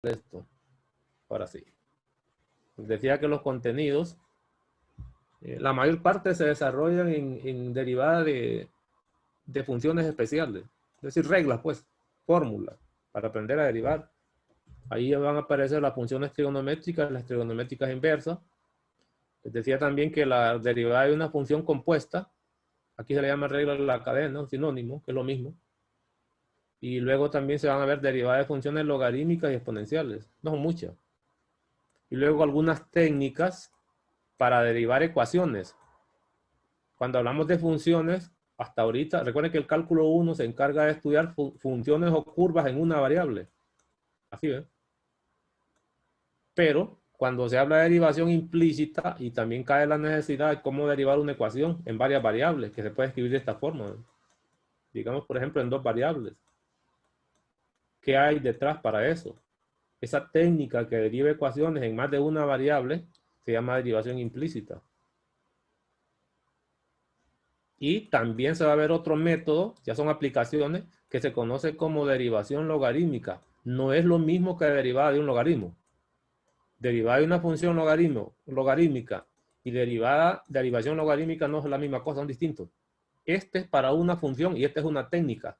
esto. Ahora sí. Decía que los contenidos, la mayor parte se desarrollan en derivadas de funciones especiales. Es decir, reglas, pues, fórmulas, para aprender a derivar. Ahí van a aparecer las funciones trigonométricas, las trigonométricas inversas. Les decía también que la derivada de una función compuesta, aquí se le llama regla de la cadena, un sinónimo, que es lo mismo. Y luego también se van a ver derivadas de funciones logarítmicas y exponenciales. No son muchas. Y luego algunas técnicas para derivar ecuaciones. Cuando hablamos de funciones, hasta ahorita, recuerden que el cálculo 1 se encarga de estudiar funciones o curvas en una variable. Así es. Pero cuando se habla de derivación implícita, y también cae la necesidad de cómo derivar una ecuación en varias variables, que se puede escribir de esta forma. Digamos, por ejemplo, en dos variables. ¿Qué hay detrás para eso? Esa técnica que deriva ecuaciones en más de una variable se llama derivación implícita. Y también se va a ver otro método, ya son aplicaciones, que se conoce como derivación logarítmica. No es lo mismo que derivada de un logaritmo. Derivada de una función logarítmica y derivación logarítmica no es la misma cosa, son distintos. Este es para una función y esta es una técnica.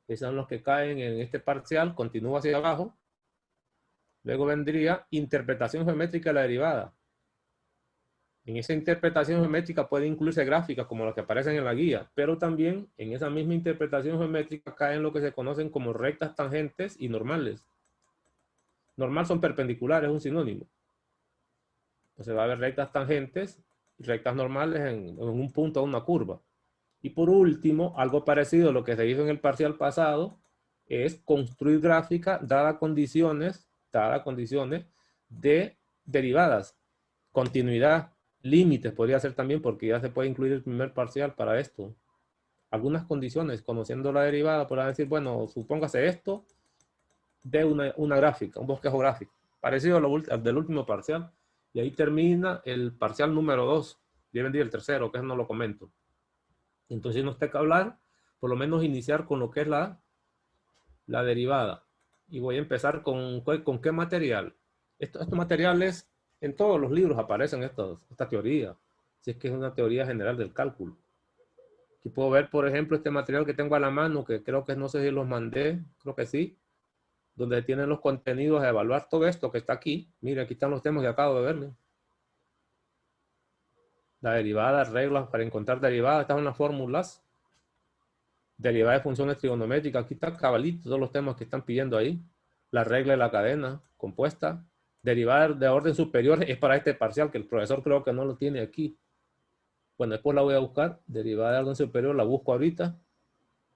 Esos son los que caen en este parcial, continúa hacia abajo. Luego vendría interpretación geométrica de la derivada. En esa interpretación geométrica puede incluirse gráficas como las que aparecen en la guía, pero también en esa misma interpretación geométrica caen lo que se conocen como rectas tangentes y normales. Normal son perpendiculares, es un sinónimo. Entonces va a haber rectas tangentes y rectas normales en un punto de una curva. Y por último, algo parecido a lo que se hizo en el parcial pasado, es construir gráficas dadas condiciones de derivadas, continuidad, límites podría ser también, porque ya se puede incluir el primer parcial para esto. Algunas condiciones, conociendo la derivada, podrán decir, bueno, supóngase esto de una gráfica, un bosquejo gráfico, parecido al del último parcial, y ahí termina el parcial número 2, ya vendría el tercero, que eso no lo comento. Entonces nos toca hablar, por lo menos iniciar con lo que es la derivada. Y voy a empezar con qué material. Estos materiales, en todos los libros aparecen esta teoría. Si es que es una teoría general del cálculo. Aquí puedo ver, por ejemplo, este material que tengo a la mano, que creo que no sé si los mandé, creo que sí, donde tienen los contenidos a evaluar todo esto que está aquí. Mira, aquí están los temas que acabo de ver. La derivada, reglas para encontrar derivadas, estas son las fórmulas. Derivada de funciones trigonométricas, aquí está cabalito todos los temas que están pidiendo ahí. La regla de la cadena compuesta. Derivada de orden superior es para este parcial, que el profesor creo que no lo tiene aquí. Bueno, después la voy a buscar. Derivada de orden superior la busco ahorita.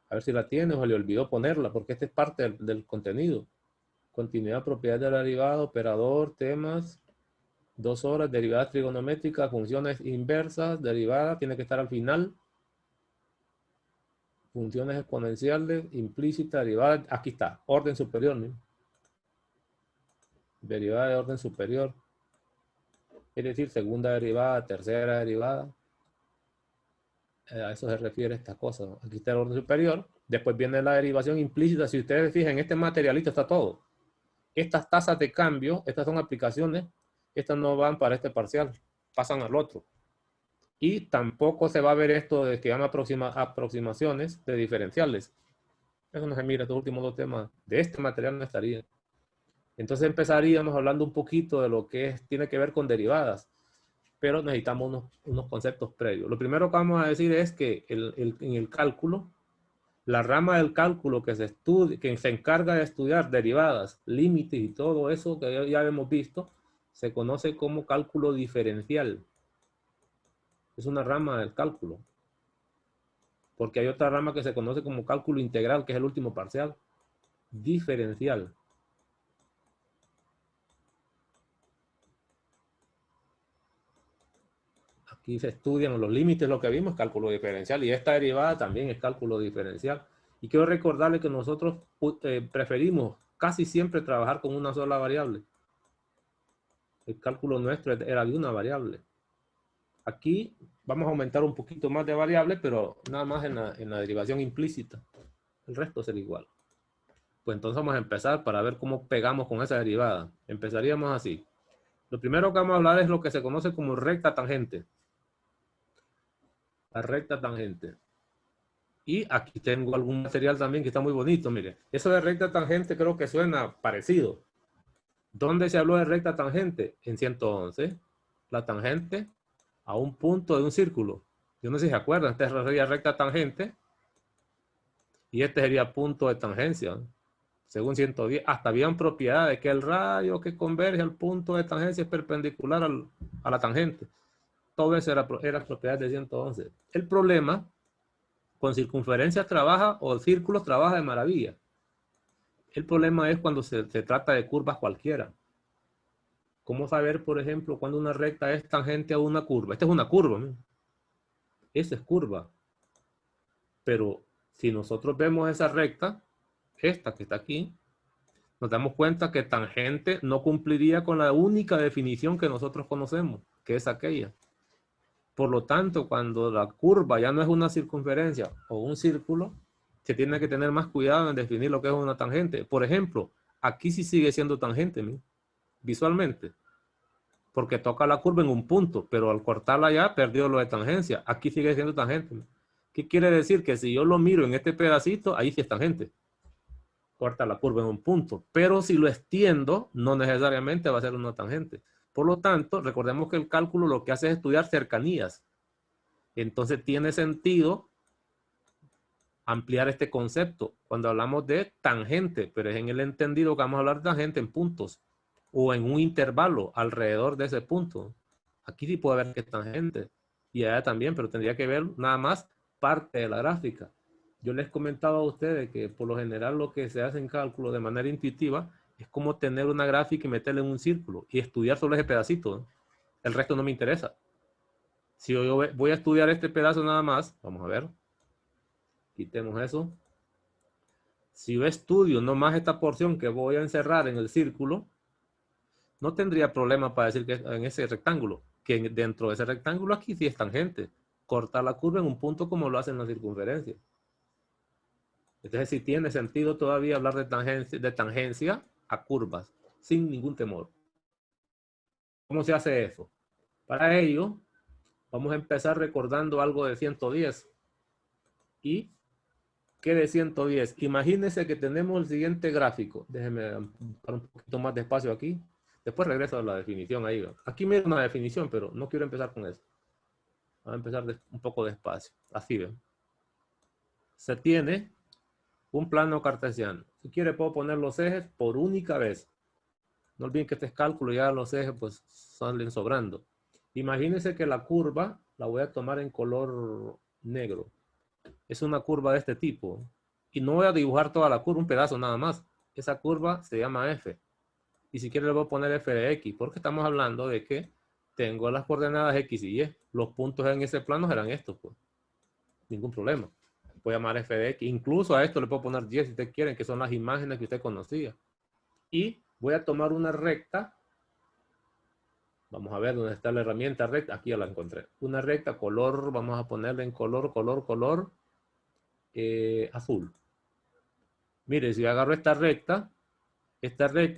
A ver si la tiene o se le olvidó ponerla, porque esta es parte del contenido. Continuidad, propiedad de la derivada, operador, temas, 2 horas, derivadas trigonométricas, funciones inversas, derivada, tiene que estar al final. Funciones exponenciales, implícita, derivada, aquí está, orden superior, ¿no? Derivada de orden superior, es decir, segunda derivada, tercera derivada. A eso se refiere esta cosa, ¿no? Aquí está el orden superior, después viene la derivación implícita. Si ustedes fijan, en este materialito está todo. Estas tasas de cambio, estas son aplicaciones, estas no van para este parcial, pasan al otro. Y tampoco se va a ver esto de que llaman aproximaciones de diferenciales. Eso no se mira, estos últimos 2 temas de este material no estarían. Entonces empezaríamos hablando un poquito de lo que tiene que ver con derivadas, pero necesitamos unos conceptos previos. Lo primero que vamos a decir es que en el cálculo, la rama del cálculo que se encarga de estudiar derivadas, límites y todo eso que ya hemos visto, se conoce como cálculo diferencial. Es una rama del cálculo. Porque hay otra rama que se conoce como cálculo integral, que es el último parcial. Diferencial. Aquí se estudian los límites, lo que vimos, cálculo diferencial, y esta derivada también es cálculo diferencial. Y quiero recordarle que nosotros preferimos casi siempre trabajar con una sola variable. El cálculo nuestro era de una variable. Aquí vamos a aumentar un poquito más de variables, pero nada más en la derivación implícita. El resto será igual. Pues entonces vamos a empezar para ver cómo pegamos con esa derivada. Empezaríamos así. Lo primero que vamos a hablar es lo que se conoce como recta tangente. La recta tangente. Y aquí tengo algún material también que está muy bonito, mire. Eso de recta tangente creo que suena parecido. ¿Dónde se habló de recta tangente? En 111. La tangente a un punto de un círculo. Yo no sé si se acuerdan, esta sería recta tangente y este sería punto de tangencia. Según 110, hasta habían propiedades que el rayo que converge al punto de tangencia es perpendicular a la tangente. Todo eso era propiedad de 111. El problema, con circunferencias trabaja o círculos trabaja de maravilla. El problema es cuando se trata de curvas cualquiera. ¿Cómo saber, por ejemplo, cuando una recta es tangente a una curva? Esta es una curva, ¿no? Esa es curva. Pero si nosotros vemos esa recta, esta que está aquí, nos damos cuenta que tangente no cumpliría con la única definición que nosotros conocemos, que es aquella. Por lo tanto, cuando la curva ya no es una circunferencia o un círculo, se tiene que tener más cuidado en definir lo que es una tangente. Por ejemplo, aquí sí sigue siendo tangente, ¿no? Visualmente, porque toca la curva en un punto, pero al cortarla ya perdió lo de tangencia. Aquí sigue siendo tangente, ¿no? ¿Qué quiere decir? Que si yo lo miro en este pedacito, ahí sí es tangente. Corta la curva en un punto. Pero si lo extiendo, no necesariamente va a ser una tangente. Por lo tanto, recordemos que el cálculo lo que hace es estudiar cercanías. Entonces tiene sentido ampliar este concepto cuando hablamos de tangente, pero es en el entendido que vamos a hablar de tangente en puntos o en un intervalo alrededor de ese punto. Aquí sí puede haber que es tangente y allá también, pero tendría que ver nada más parte de la gráfica. Yo les comentaba a ustedes que por lo general lo que se hace en cálculo de manera intuitiva es como tener una gráfica y meterla en un círculo y estudiar solo ese pedacito, ¿no? El resto no me interesa. Si yo voy a estudiar este pedazo nada más, vamos a ver, quitemos eso. Si yo estudio nomás esta porción que voy a encerrar en el círculo, no tendría problema para decir que en ese rectángulo, que dentro de ese rectángulo aquí sí es tangente. Cortar la curva en un punto como lo hacen las circunferencias. Entonces sí tiene sentido todavía hablar de tangencia a curvas, sin ningún temor. ¿Cómo se hace eso? Para ello, vamos a empezar recordando algo de 110. ¿Y qué de 110? Imagínense que tenemos el siguiente gráfico. Déjenme dar un poquito más de espacio aquí. Después regreso a la definición ahí. Aquí mira una definición, pero no quiero empezar con eso. Vamos a empezar un poco despacio. Así ven. Se tiene un plano cartesiano. Si quiere puedo poner los ejes por única vez. No olviden que este es cálculo, ya los ejes pues salen sobrando. Imagínense que la curva la voy a tomar en color negro. Es una curva de este tipo. Y no voy a dibujar toda la curva, un pedazo nada más. Esa curva se llama F. Y si quiere le voy a poner F de X, porque estamos hablando de que tengo las coordenadas X y Y. Los puntos en ese plano serán estos, pues. Ningún problema. Voy a llamar F de X. Incluso a esto le puedo poner Y si ustedes quieren, que son las imágenes que usted conocía. Y voy a tomar una recta. Vamos a ver dónde está la herramienta recta. Aquí ya la encontré. Una recta color, vamos a ponerle en color azul. Mire, si yo agarro esta recta,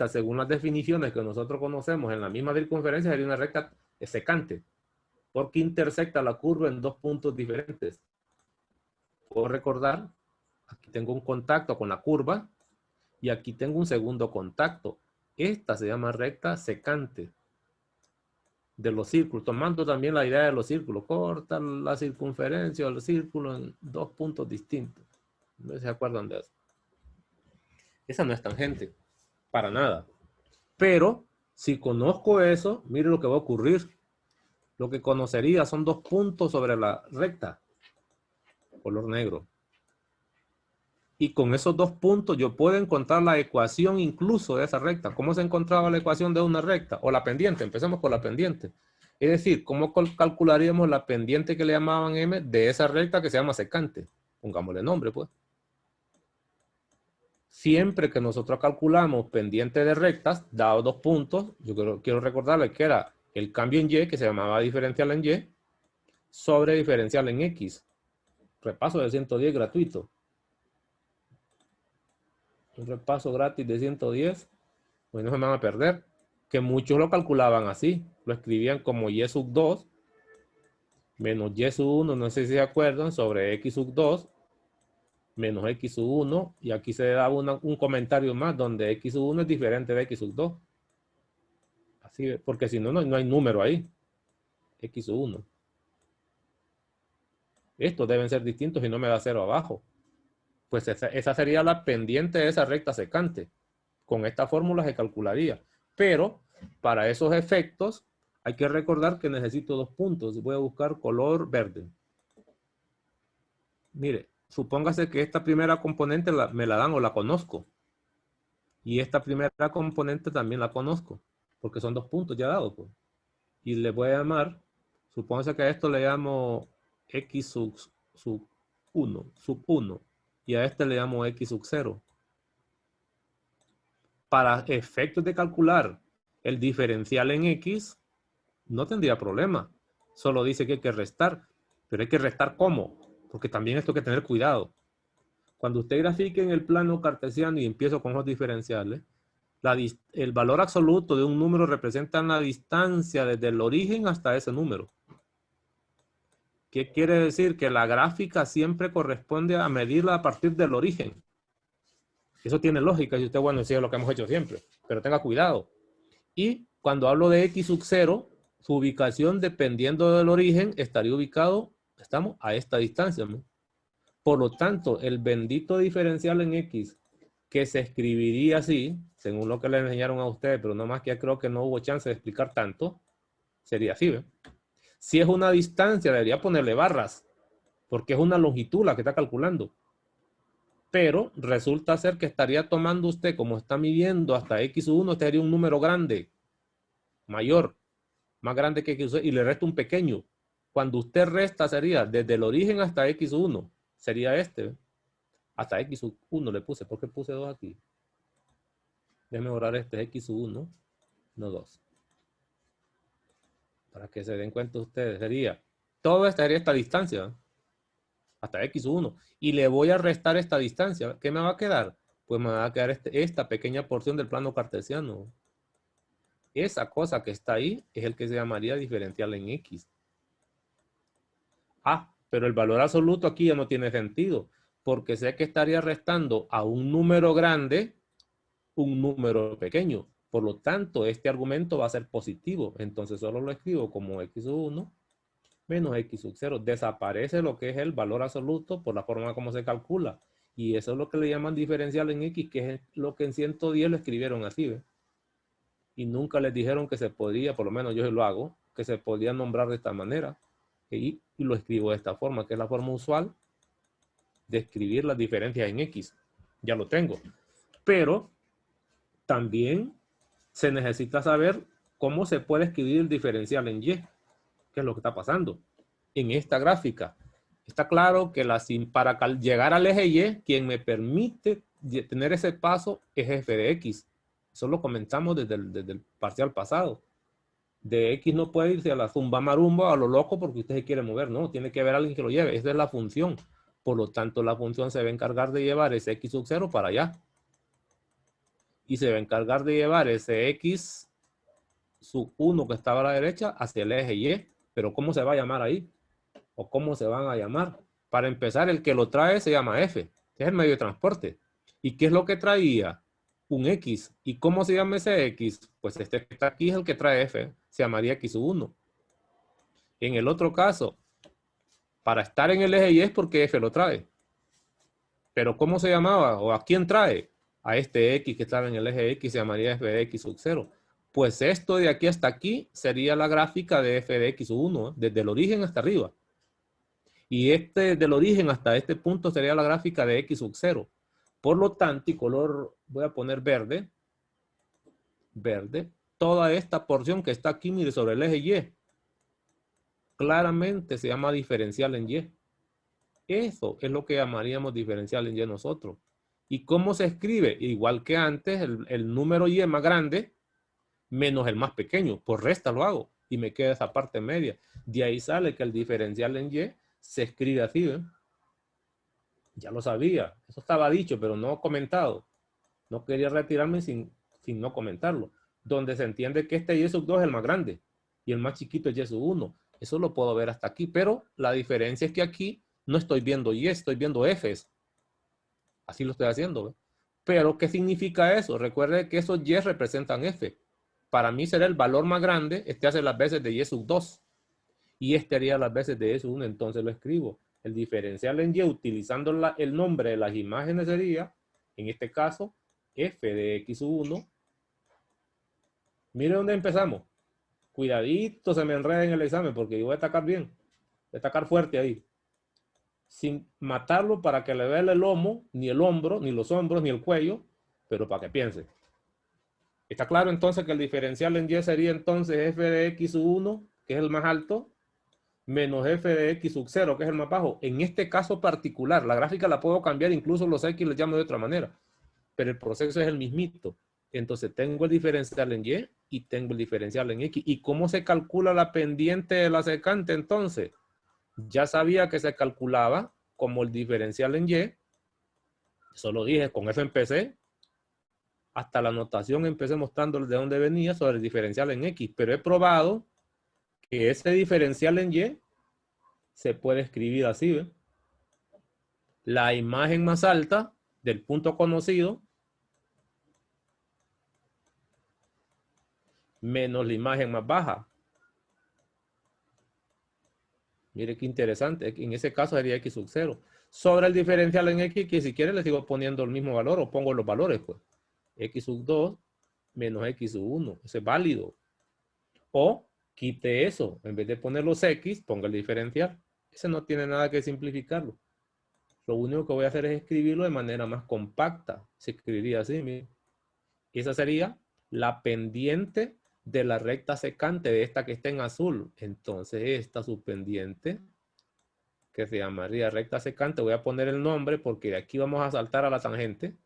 según las definiciones que nosotros conocemos en la misma circunferencia, sería una recta secante, porque intersecta la curva en dos puntos diferentes. Puedo recordar, aquí tengo un contacto con la curva y aquí tengo un segundo contacto. Esta se llama recta secante de los círculos, tomando también la idea de los círculos. Corta la circunferencia del círculo en dos puntos distintos. ¿No se acuerdan de eso? Esa no es tangente, para nada. Pero si conozco eso, mire lo que va a ocurrir. Lo que conocería son dos puntos sobre la recta, color negro. Y con esos dos puntos yo puedo encontrar la ecuación incluso de esa recta. ¿Cómo se encontraba la ecuación de una recta? O la pendiente, empecemos con la pendiente. Es decir, ¿cómo calcularíamos la pendiente que le llamaban M de esa recta que se llama secante? Pongámosle nombre, pues. Siempre que nosotros calculamos pendiente de rectas, dados dos puntos, yo quiero recordarles que era el cambio en Y, que se llamaba diferencial en Y, sobre diferencial en X. Repaso de 110 gratuito. un repaso gratis de 110, pues no se me van a perder. Que muchos lo calculaban así, lo escribían como y sub 2 menos y sub 1, no sé si se acuerdan, sobre x sub 2 menos x sub 1, y aquí se da un comentario más donde x sub 1 es diferente de x sub 2. Así, porque si no, no hay número ahí. X sub 1. Estos deben ser distintos y no me da 0 abajo. Pues esa sería la pendiente de esa recta secante. Con esta fórmula se calcularía. Pero para esos efectos hay que recordar que necesito 2 puntos. Voy a buscar color verde. Mire, supóngase que esta primera componente me la dan o la conozco. Y esta primera componente también la conozco. Porque son 2 puntos ya dados. Pues. Y le voy a llamar, supóngase que a esto le llamo x sub 1. Y a este le llamo x sub 0. Para efectos de calcular el diferencial en x, no tendría problema. Solo dice que hay que restar. Pero hay que restar ¿cómo? Porque también esto hay que tener cuidado. Cuando usted grafique en el plano cartesiano y empiezo con los diferenciales, el valor absoluto de un número representa la distancia desde el origen hasta ese número. ¿Qué quiere decir? Que la gráfica siempre corresponde a medirla a partir del origen. Eso tiene lógica, y usted, bueno, sí es lo que hemos hecho siempre, pero tenga cuidado. Y cuando hablo de x sub 0, su ubicación, dependiendo del origen, estaría ubicado, estamos a esta distancia, ¿no? Por lo tanto, el bendito diferencial en x, que se escribiría así, según lo que le enseñaron a ustedes, pero no más que creo que no hubo chance de explicar tanto, sería así, ¿ve? Si es una distancia, debería ponerle barras, porque es una longitud la que está calculando. Pero resulta ser que estaría tomando usted, como está midiendo hasta x1, este sería un número grande, mayor, más grande que x1, y le resta un pequeño. Cuando usted resta sería desde el origen hasta x1, sería este, hasta x1 le puse. ¿Por qué puse 2 aquí? Déjeme borrar este x1, no 2. Para que se den cuenta ustedes, sería, todo esto sería esta distancia, hasta x1, y le voy a restar esta distancia. ¿Qué me va a quedar? Pues me va a quedar esta pequeña porción del plano cartesiano. Esa cosa que está ahí es el que se llamaría diferencial en x. Ah, pero el valor absoluto aquí ya no tiene sentido, porque sé que estaría restando a un número grande un número pequeño. Por lo tanto, este argumento va a ser positivo. Entonces solo lo escribo como x sub 1 menos x sub 0. Desaparece lo que es el valor absoluto por la forma como se calcula. Y eso es lo que le llaman diferencial en x, que es lo que en 110 lo escribieron así, ¿ve? Y nunca les dijeron que se podía, por lo menos yo lo hago, que se podía nombrar de esta manera. Y lo escribo de esta forma, que es la forma usual de escribir las diferencias en x. Ya lo tengo. Pero también se necesita saber cómo se puede escribir el diferencial en y, que es lo que está pasando. En esta gráfica, está claro que para llegar al eje y, quien me permite tener ese paso es f de x. Eso lo comenzamos desde el parcial pasado. De x no puede irse a la zumba marumba, a lo loco, porque usted se quiere mover, no, tiene que haber alguien que lo lleve. Esa es la función. Por lo tanto, la función se va a encargar de llevar ese x sub 0 para allá. Y se va a encargar de llevar ese x sub 1 que estaba a la derecha hacia el eje y. Pero ¿cómo se va a llamar ahí? ¿O cómo se van a llamar? Para empezar, el que lo trae se llama f. Es el medio de transporte. ¿Y qué es lo que traía? Un x. ¿Y cómo se llama ese x? Pues este que está aquí es el que trae f. Se llamaría x sub 1. En el otro caso, para estar en el eje y es porque f lo trae. Pero ¿cómo se llamaba? ¿O a quién trae? A este x que estaba en el eje x se llamaría f de x sub 0. Pues esto de aquí hasta aquí sería la gráfica de f de x sub 1, desde el origen hasta arriba. Y este del origen hasta este punto sería la gráfica de x sub 0. Por lo tanto, y color voy a poner verde, toda esta porción que está aquí, mire, sobre el eje y, claramente se llama diferencial en y. Eso es lo que llamaríamos diferencial en y nosotros. ¿Y cómo se escribe? Igual que antes, el número y más grande menos el más pequeño. Por resta lo hago y me queda esa parte media. De ahí sale que el diferencial en y se escribe así, ¿ven? Ya lo sabía. Eso estaba dicho, pero no comentado. No quería retirarme sin no comentarlo. Donde se entiende que este y sub 2 es el más grande y el más chiquito es y sub 1. Eso lo puedo ver hasta aquí, pero la diferencia es que aquí no estoy viendo y, estoy viendo f's. Así lo estoy haciendo, ¿ve? Pero, ¿qué significa eso? Recuerde que esos y representan f. Para mí será el valor más grande, este hace las veces de y sub 2 y este haría las veces de y sub 1, entonces lo escribo. El diferencial en y utilizando el nombre de las imágenes sería, en este caso, f de x sub 1. Mire dónde empezamos. Cuidadito se me enreda en el examen porque yo voy a atacar bien. Voy a atacar fuerte ahí. Sin matarlo para que le vea el lomo, ni el hombro, ni los hombros, ni el cuello, pero para que piense. ¿Está claro entonces que el diferencial en y sería entonces f de x sub 1, que es el más alto, menos f de x sub 0, que es el más bajo? En este caso particular, la gráfica la puedo cambiar, incluso los x les llamo de otra manera, pero el proceso es el mismito. Entonces tengo el diferencial en y tengo el diferencial en x. ¿Y cómo se calcula la pendiente de la secante entonces? Ya sabía que se calculaba como el diferencial en y. Eso lo dije, con eso empecé. Hasta la notación empecé mostrándoles de dónde venía sobre el diferencial en x. Pero he probado que ese diferencial en y se puede escribir así, ¿ve? La imagen más alta del punto conocido menos la imagen más baja. Mire qué interesante. En ese caso sería x sub 0. Sobre el diferencial en x, que si quieren les sigo poniendo el mismo valor o pongo los valores, pues. X sub 2 menos x sub 1. Eso es válido. O quite eso. En vez de poner los x, ponga el diferencial. Ese no tiene nada que simplificarlo. Lo único que voy a hacer es escribirlo de manera más compacta. Se escribiría así, mire. Esa sería la pendiente de la recta secante de esta que está en azul. Entonces esta subpendiente, que se llamaría recta secante, voy a poner el nombre porque de aquí vamos a saltar a la tangente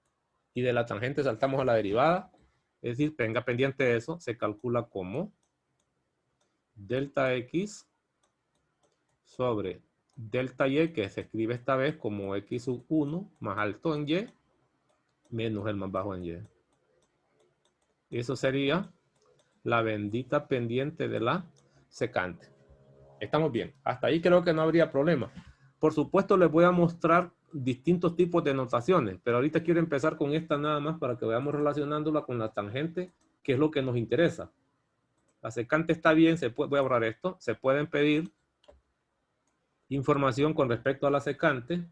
y de la tangente saltamos a la derivada. Es decir, tenga pendiente de eso, se calcula como delta x sobre delta y, que se escribe esta vez como x sub 1 más alto en y menos el más bajo en y. Eso sería la bendita pendiente de la secante. Estamos bien. Hasta ahí creo que no habría problema. Por supuesto, les voy a mostrar distintos tipos de notaciones, pero ahorita quiero empezar con esta nada más para que vayamos relacionándola con la tangente, que es lo que nos interesa. La secante está bien, voy a borrar esto. Se pueden pedir información con respecto a la secante,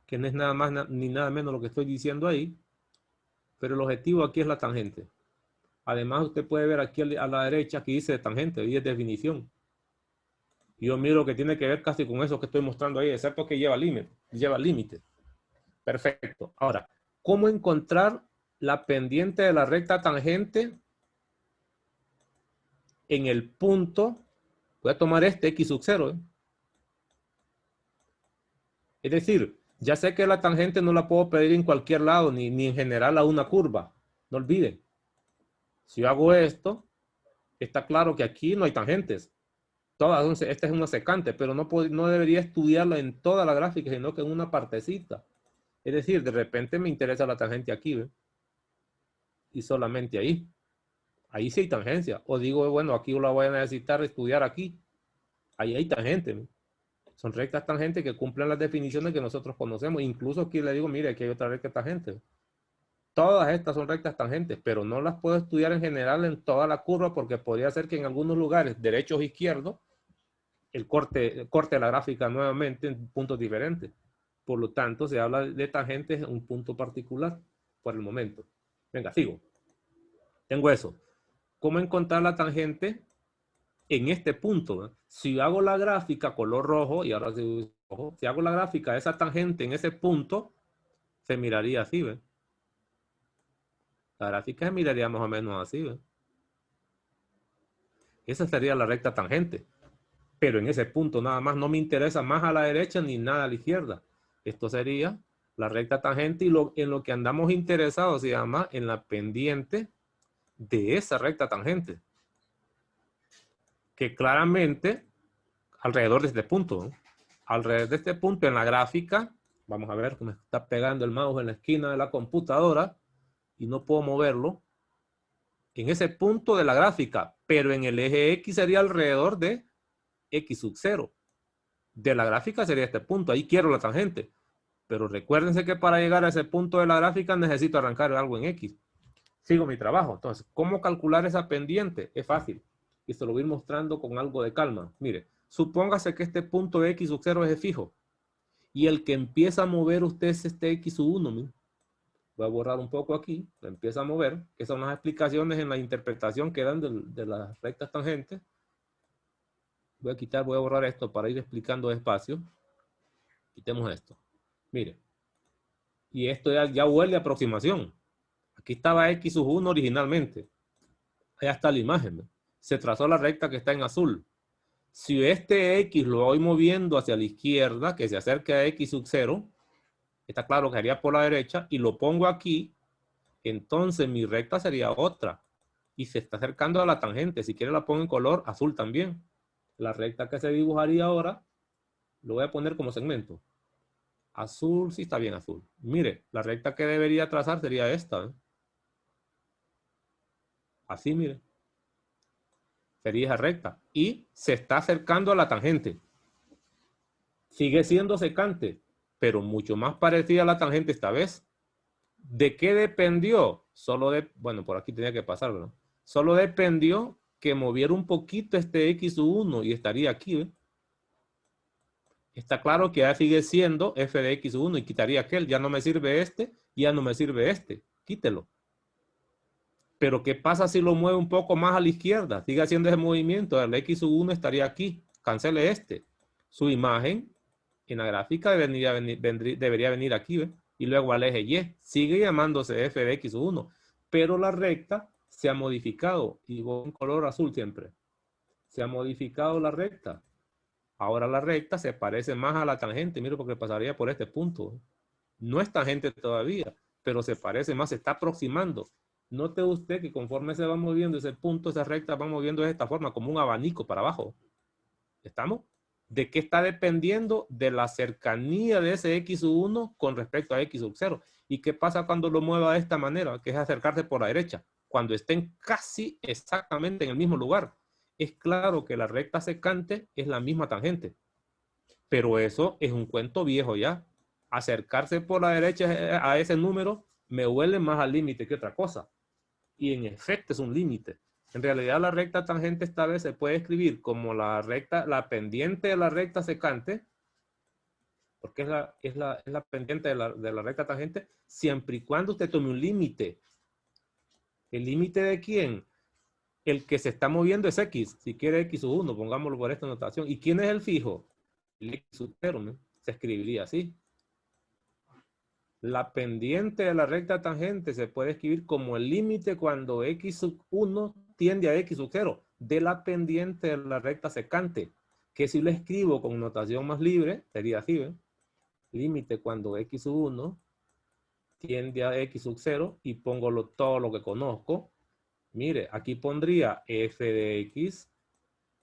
que no es nada más ni nada menos lo que estoy diciendo ahí, pero el objetivo aquí es la tangente. Además, usted puede ver aquí a la derecha, aquí dice tangente, y es definición. Y yo miro que tiene que ver casi con eso que estoy mostrando ahí, excepto que lleva límite. Perfecto. Ahora, ¿cómo encontrar la pendiente de la recta tangente en el punto? Voy a tomar este x sub 0. Es decir, ya sé que la tangente no la puedo pedir en cualquier lado, ni en general a una curva. No olviden. Si yo hago esto, está claro que aquí no hay tangentes. Esta es una secante, pero no debería estudiarla en toda la gráfica, sino que en una partecita. Es decir, de repente me interesa la tangente aquí, ¿ve? Y solamente ahí. Ahí sí hay tangencia. O digo, bueno, aquí la voy a necesitar estudiar aquí. Ahí hay tangente, ¿ve? Son rectas tangentes que cumplen las definiciones que nosotros conocemos. Incluso aquí le digo, mire, aquí hay otra recta tangente. Todas estas son rectas tangentes, pero no las puedo estudiar en general en toda la curva porque podría ser que en algunos lugares, derechos o izquierdos, el corte de la gráfica nuevamente en puntos diferentes. Por lo tanto, se habla de tangentes en un punto particular por el momento. Venga, sigo. Tengo eso. ¿Cómo encontrar la tangente en este punto? Si hago la gráfica color rojo, y ahora si hago la gráfica de esa tangente en ese punto, se miraría así, ¿ve? La gráfica se miraría más o menos así, ¿ve? Esa sería la recta tangente. Pero en ese punto nada más, no me interesa más a la derecha ni nada a la izquierda. Esto sería la recta tangente y en lo que andamos interesados se llama en la pendiente de esa recta tangente. Que claramente alrededor de este punto, ¿no? Alrededor de este punto en la gráfica, vamos a ver cómo está pegando el mouse en la esquina de la computadora, y no puedo moverlo en ese punto de la gráfica, pero en el eje X sería alrededor de X sub 0. De la gráfica sería este punto, ahí quiero la tangente. Pero recuérdense que para llegar a ese punto de la gráfica necesito arrancar algo en X. Sigo mi trabajo. Entonces, ¿cómo calcular esa pendiente? Es fácil. Y se lo voy a ir mostrando con algo de calma. Mire, supóngase que este punto de X sub 0 es fijo. Y el que empieza a mover usted es este X sub 1. Mire. Voy a borrar un poco aquí. Lo empieza a mover. Que son las explicaciones en la interpretación que dan de las rectas tangentes. Voy a borrar esto para ir explicando despacio. Quitemos esto. Mire. Y esto ya huele a aproximación. Aquí estaba X sub 1 originalmente. Allá está la imagen. ¿No? Se trazó la recta que está en azul. Si este X lo voy moviendo hacia la izquierda, que se acerque a X sub 0, está claro que haría por la derecha, y lo pongo aquí, entonces mi recta sería otra. Y se está acercando a la tangente. Si quiere la pongo en color azul también. La recta que se dibujaría ahora, lo voy a poner como segmento. Azul, sí está bien azul. Mire, la recta que debería trazar sería esta. ¿Eh? Así, mire. Sería esa recta. Y se está acercando a la tangente. Sigue siendo secante, pero mucho más parecida a la tangente esta vez. ¿De qué dependió? Bueno, por aquí tenía que pasar, ¿verdad? Solo dependió que moviera un poquito este X1 y estaría aquí, ¿ve? Está claro que ya sigue siendo f de X1 y quitaría aquel. Ya no me sirve este, ya no me sirve este. Quítelo. Pero ¿qué pasa si lo mueve un poco más a la izquierda? Sigue haciendo ese movimiento. El X1 estaría aquí. Cancele este. Su imagen en la gráfica debería venir aquí, ¿ve? Y luego al eje Y. Sigue llamándose f de X1. Pero la recta se ha modificado. Y voy en color azul siempre. Se ha modificado la recta. Ahora la recta se parece más a la tangente. Mire, porque pasaría por este punto. No es tangente todavía, pero se parece más, se está aproximando. Note usted que conforme se va moviendo ese punto, esa recta va moviendo de esta forma, como un abanico para abajo. ¿Estamos? ¿De qué está dependiendo? De la cercanía de ese X1 con respecto a X sub 0. ¿Y qué pasa cuando lo mueva de esta manera? Que es acercarse por la derecha. Cuando estén casi exactamente en el mismo lugar. Es claro que la recta secante es la misma tangente. Pero eso es un cuento viejo ya. Acercarse por la derecha a ese número me huele más al límite que otra cosa. Y en efecto es un límite. En realidad la recta tangente esta vez se puede escribir como la pendiente de la recta secante, porque es la pendiente de la recta tangente, siempre y cuando usted tome un límite. ¿El límite de quién? El que se está moviendo es X. Si quiere X1, pongámoslo por esta notación. ¿Y quién es el fijo? El X sub 0, ¿no? Se escribiría así. La pendiente de la recta tangente se puede escribir como el límite cuando X sub 1 tiende a X sub 0 de la pendiente de la recta secante, que si lo escribo con notación más libre, sería así, ¿eh? Límite cuando X sub 1 tiende a X sub 0 y pongo todo lo que conozco. Mire, aquí pondría f de X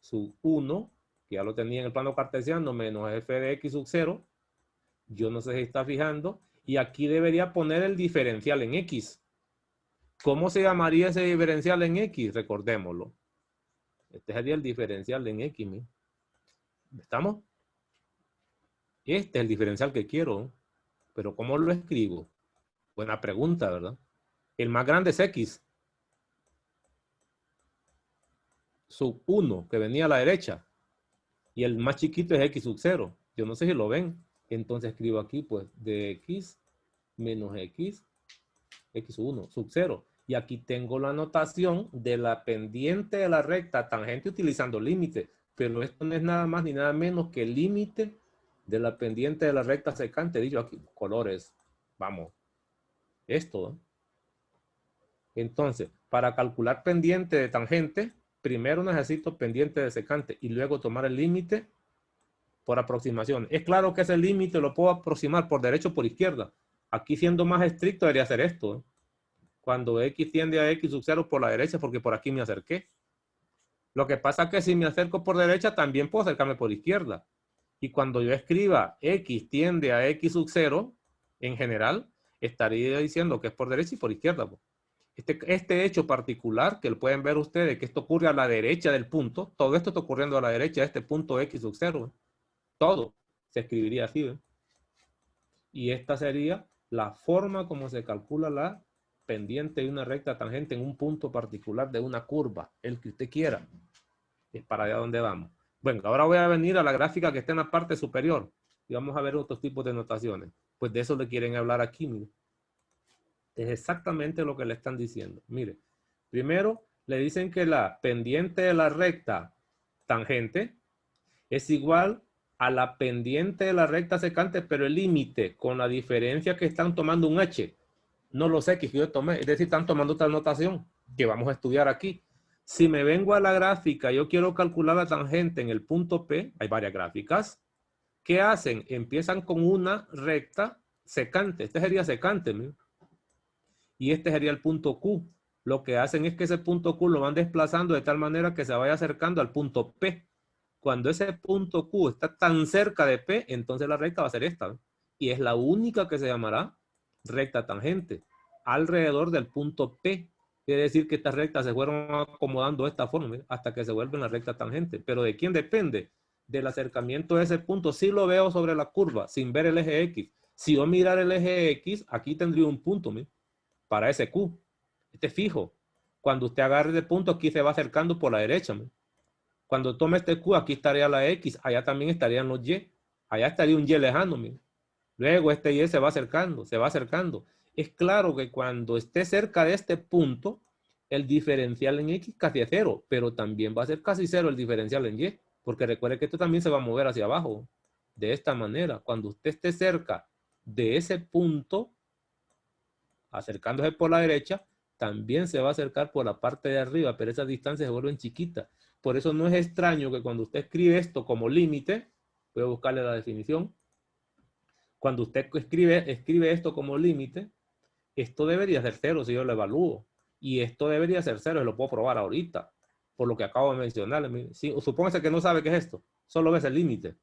sub 1, que ya lo tenía en el plano cartesiano, menos f de X sub 0. Yo no sé si está fijando. Y aquí debería poner el diferencial en X. ¿Cómo se llamaría ese diferencial en X? Recordémoslo. Este sería el diferencial en X. ¿Me? ¿Estamos? Este es el diferencial que quiero. Pero ¿cómo lo escribo? Buena pregunta, ¿verdad? El más grande es X. Sub 1, que venía a la derecha. Y el más chiquito es X sub 0. Yo no sé si lo ven. Entonces escribo aquí, pues, de X menos X, X1, sub 0. Y aquí tengo la notación de la pendiente de la recta tangente utilizando límite. Pero esto no es nada más ni nada menos que el límite de la pendiente de la recta secante. Dicho aquí, colores. Vamos. Esto. Entonces, para calcular pendiente de tangente, primero necesito pendiente de secante y luego tomar el límite por aproximación. Es claro que ese límite lo puedo aproximar por derecha o por izquierda. Aquí siendo más estricto debería hacer esto. ¿Eh? Cuando X tiende a X sub 0 por la derecha, porque por aquí me acerqué. Lo que pasa es que si me acerco por derecha, también puedo acercarme por izquierda. Y cuando yo escriba X tiende a X sub 0, en general, estaría diciendo que es por derecha y por izquierda. Este hecho particular, que lo pueden ver ustedes, que esto ocurre a la derecha del punto, todo esto está ocurriendo a la derecha de este punto X sub 0. Todo se escribiría así. ¿Ve? Y esta sería la forma como se calcula la pendiente de una recta tangente en un punto particular de una curva, el que usted quiera. Es para allá donde vamos. Bueno, ahora voy a venir a la gráfica que está en la parte superior y vamos a ver otros tipos de notaciones. Pues de eso le quieren hablar aquí, mire. Es exactamente lo que le están diciendo. Mire, primero le dicen que la pendiente de la recta tangente es igual a la pendiente de la recta secante, pero el límite con la diferencia que están tomando un h, no los x que yo tomé, es decir, están tomando otra notación que vamos a estudiar aquí. Si me vengo a la gráfica, yo quiero calcular la tangente en el punto P, hay varias gráficas. ¿Qué hacen? Empiezan con una recta secante. Este sería secante, ¿no? Y este sería el punto Q. Lo que hacen es que ese punto Q lo van desplazando de tal manera que se vaya acercando al punto P. Cuando ese punto Q está tan cerca de P, entonces la recta va a ser esta, ¿no? Y es la única que se llamará recta tangente, alrededor del punto P. Quiere decir que estas rectas se fueron acomodando de esta forma, ¿eh? Hasta que se vuelven la recta tangente. ¿Pero de quién depende? Del acercamiento de ese punto. Si lo veo sobre la curva, sin ver el eje X. Si yo mirar el eje X, aquí tendría un punto, ¿eh? Para ese Q. Este fijo. Cuando usted agarre ese punto, aquí se va acercando por la derecha, ¿eh? Cuando tome este Q, aquí estaría la X, allá también estarían los Y. Allá estaría un Y lejano, ¿eh? Luego este Y se va acercando, se va acercando. Es claro que cuando esté cerca de este punto, el diferencial en X casi es cero, pero también va a ser casi cero el diferencial en Y, porque recuerde que esto también se va a mover hacia abajo. De esta manera, cuando usted esté cerca de ese punto, acercándose por la derecha, también se va a acercar por la parte de arriba, pero esas distancias se vuelven chiquitas. Por eso no es extraño que cuando usted escribe esto como límite, voy a buscarle la definición, cuando usted escribe esto como límite, esto debería ser cero si yo lo evalúo. Y esto debería ser cero, y lo puedo probar ahorita, por lo que acabo de mencionar. Sí, supóngase que no sabe qué es esto, solo ves el límite.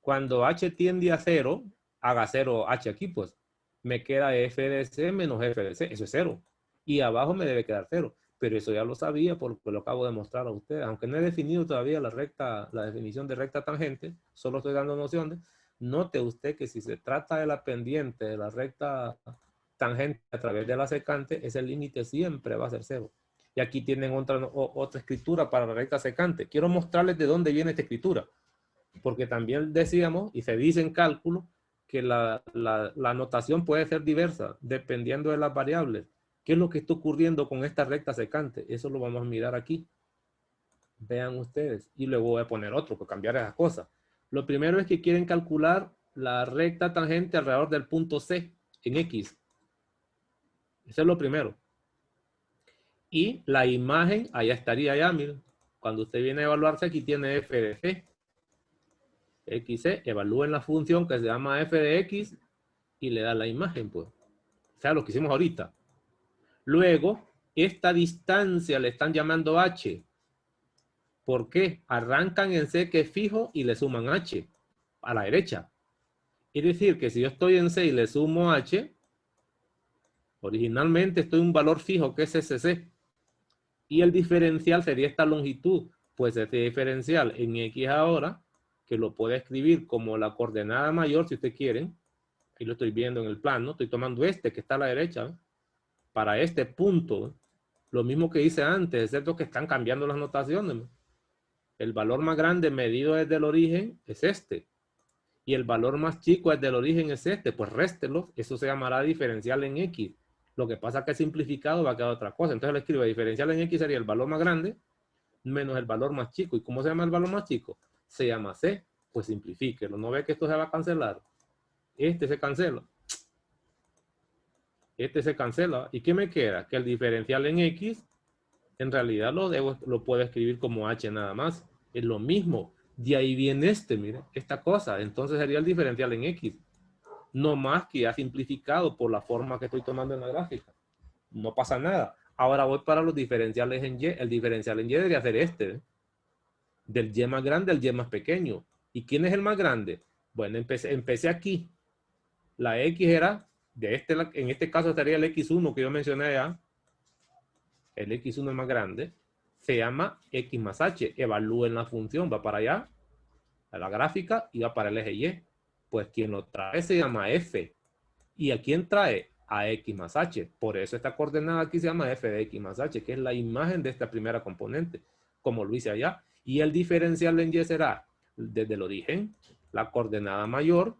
Cuando h tiende a cero, haga cero h aquí, pues, me queda f de c menos f de c, eso es cero. Y abajo me debe quedar cero. Pero eso ya lo sabía porque lo acabo de mostrar a ustedes. Aunque no he definido todavía la definición de recta tangente, solo estoy dando nociones. Note usted que si se trata de la pendiente de la recta tangente a través de la secante, ese límite siempre va a ser cero. Y aquí tienen otra escritura para la recta secante. Quiero mostrarles de dónde viene esta escritura. Porque también decíamos, y se dice en cálculo, que la notación puede ser diversa dependiendo de las variables. ¿Qué es lo que está ocurriendo con esta recta secante? Eso lo vamos a mirar aquí. Vean ustedes. Y luego voy a poner otro para cambiar esas cosas. Lo primero es que quieren calcular la recta tangente alrededor del punto C en X. Eso es lo primero. Y la imagen, allá estaría ya, miren. Cuando usted viene a evaluarse, aquí tiene f de c. XC, evalúen la función que se llama f de x y le da la imagen, pues. O sea, lo que hicimos ahorita. Luego, esta distancia le están llamando h. ¿Por qué? Arrancan en C que es fijo y le suman h a la derecha. Es decir, que si yo estoy en C y le sumo h, originalmente estoy en un valor fijo que es SC. Y el diferencial sería esta longitud. Pues este diferencial en X ahora, que lo puede escribir como la coordenada mayor si ustedes quieren. Ahí lo estoy viendo en el plano. Estoy tomando este que está a la derecha, ¿eh? Para este punto. ¿Eh? Lo mismo que hice antes, excepto que están cambiando las notaciones. ¿Eh? El valor más grande medido desde el origen es este. Y el valor más chico desde el origen es este. Pues réstelo. Eso se llamará diferencial en X. Lo que pasa es que simplificado va a quedar otra cosa. Entonces le escribo diferencial en X sería el valor más grande menos el valor más chico. ¿Y cómo se llama el valor más chico? Se llama C. Pues simplifíquelo. ¿No ve que esto se va a cancelar? Este se cancela. Este se cancela. ¿Y qué me queda? Que el diferencial en X, en realidad lo puedo escribir como H nada más. Es lo mismo. De ahí viene mire, esta cosa. Entonces sería el diferencial en X. No más que ya simplificado por la forma que estoy tomando en la gráfica. No pasa nada. Ahora voy para los diferenciales en Y. El diferencial en Y debería ser este. ¿Eh? Del Y más grande al Y más pequeño. ¿Y quién es el más grande? Bueno, empecé aquí. La X era, en este caso estaría el X1 que yo mencioné ya. el x1 es más grande, se llama x más h. Evalúen la función, va para allá, a la gráfica, y va para el eje y. Pues quien lo trae se llama f. ¿Y a quién trae? A x más h. Por eso esta coordenada aquí se llama f de x más h, que es la imagen de esta primera componente, como lo hice allá. Y el diferencial en y será, desde el origen, la coordenada mayor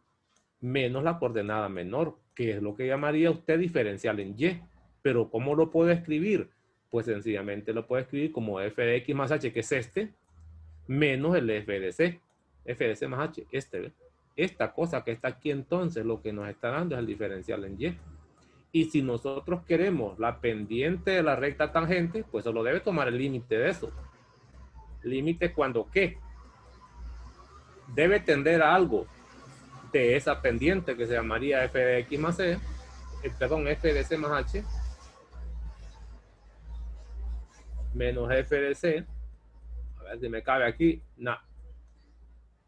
menos la coordenada menor, que es lo que llamaría usted diferencial en y. Pero ¿cómo lo puedo escribir? Pues sencillamente lo puedo escribir como f de x más h, que es este, menos el f de c. F de c más h, este. Esta cosa que está aquí entonces, lo que nos está dando es el diferencial en y. Y si nosotros queremos la pendiente de la recta tangente, pues solo debe tomar el límite de eso. Límite cuando ¿qué? Debe tender a algo de esa pendiente que se llamaría f de x más c, perdón, f de c más h, menos f de c, a ver si me cabe aquí, no,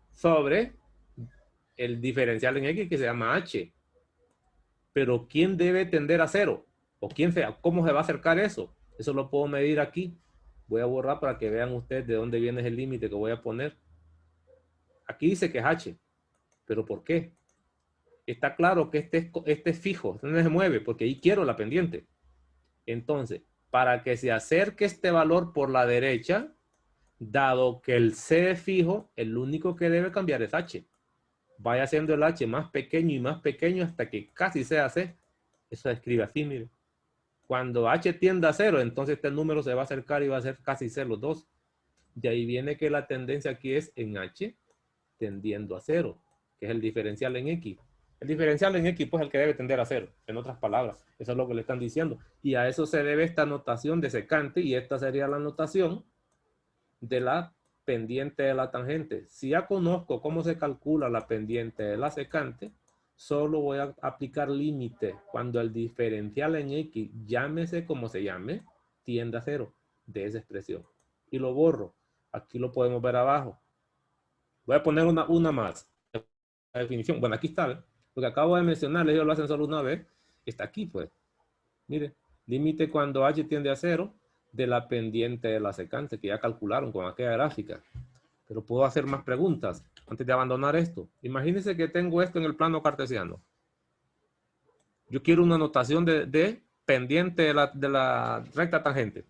sobre el diferencial en x que se llama h. Pero ¿quién debe tender a cero? ¿O quién sea? ¿Cómo se va a acercar eso? Eso lo puedo medir aquí. Voy a borrar para que vean ustedes de dónde viene el límite que voy a poner. Aquí dice que es h. ¿Pero por qué? Está claro que este es fijo, este no se mueve, porque ahí quiero la pendiente. Entonces, para que se acerque este valor por la derecha, dado que el c es fijo, el único que debe cambiar es h. Vaya haciendo el h más pequeño y más pequeño hasta que casi sea c. Eso se escribe así, mire. Cuando h tiende a 0, entonces este número se va a acercar y va a ser casi c los dos. De ahí viene que la tendencia aquí es en h tendiendo a 0, que es el diferencial en x. El diferencial en x, pues, el que debe tender a 0, en otras palabras. Eso es lo que le están diciendo. Y a eso se debe esta notación de secante, y esta sería la notación de la pendiente de la tangente. Si ya conozco cómo se calcula la pendiente de la secante, solo voy a aplicar límite cuando el diferencial en x, llámese como se llame, tiende a 0 de esa expresión. Y lo borro. Aquí lo podemos ver abajo. Voy a poner una más. La definición. Bueno, aquí está. Lo que acabo de mencionar, ellos lo hacen solo una vez. Está aquí, pues. Mire, límite cuando h tiende a 0 de la pendiente de la secante, que ya calcularon con aquella gráfica. Pero puedo hacer más preguntas antes de abandonar esto. Imagínense que tengo esto en el plano cartesiano. Yo quiero una notación de pendiente de la recta tangente.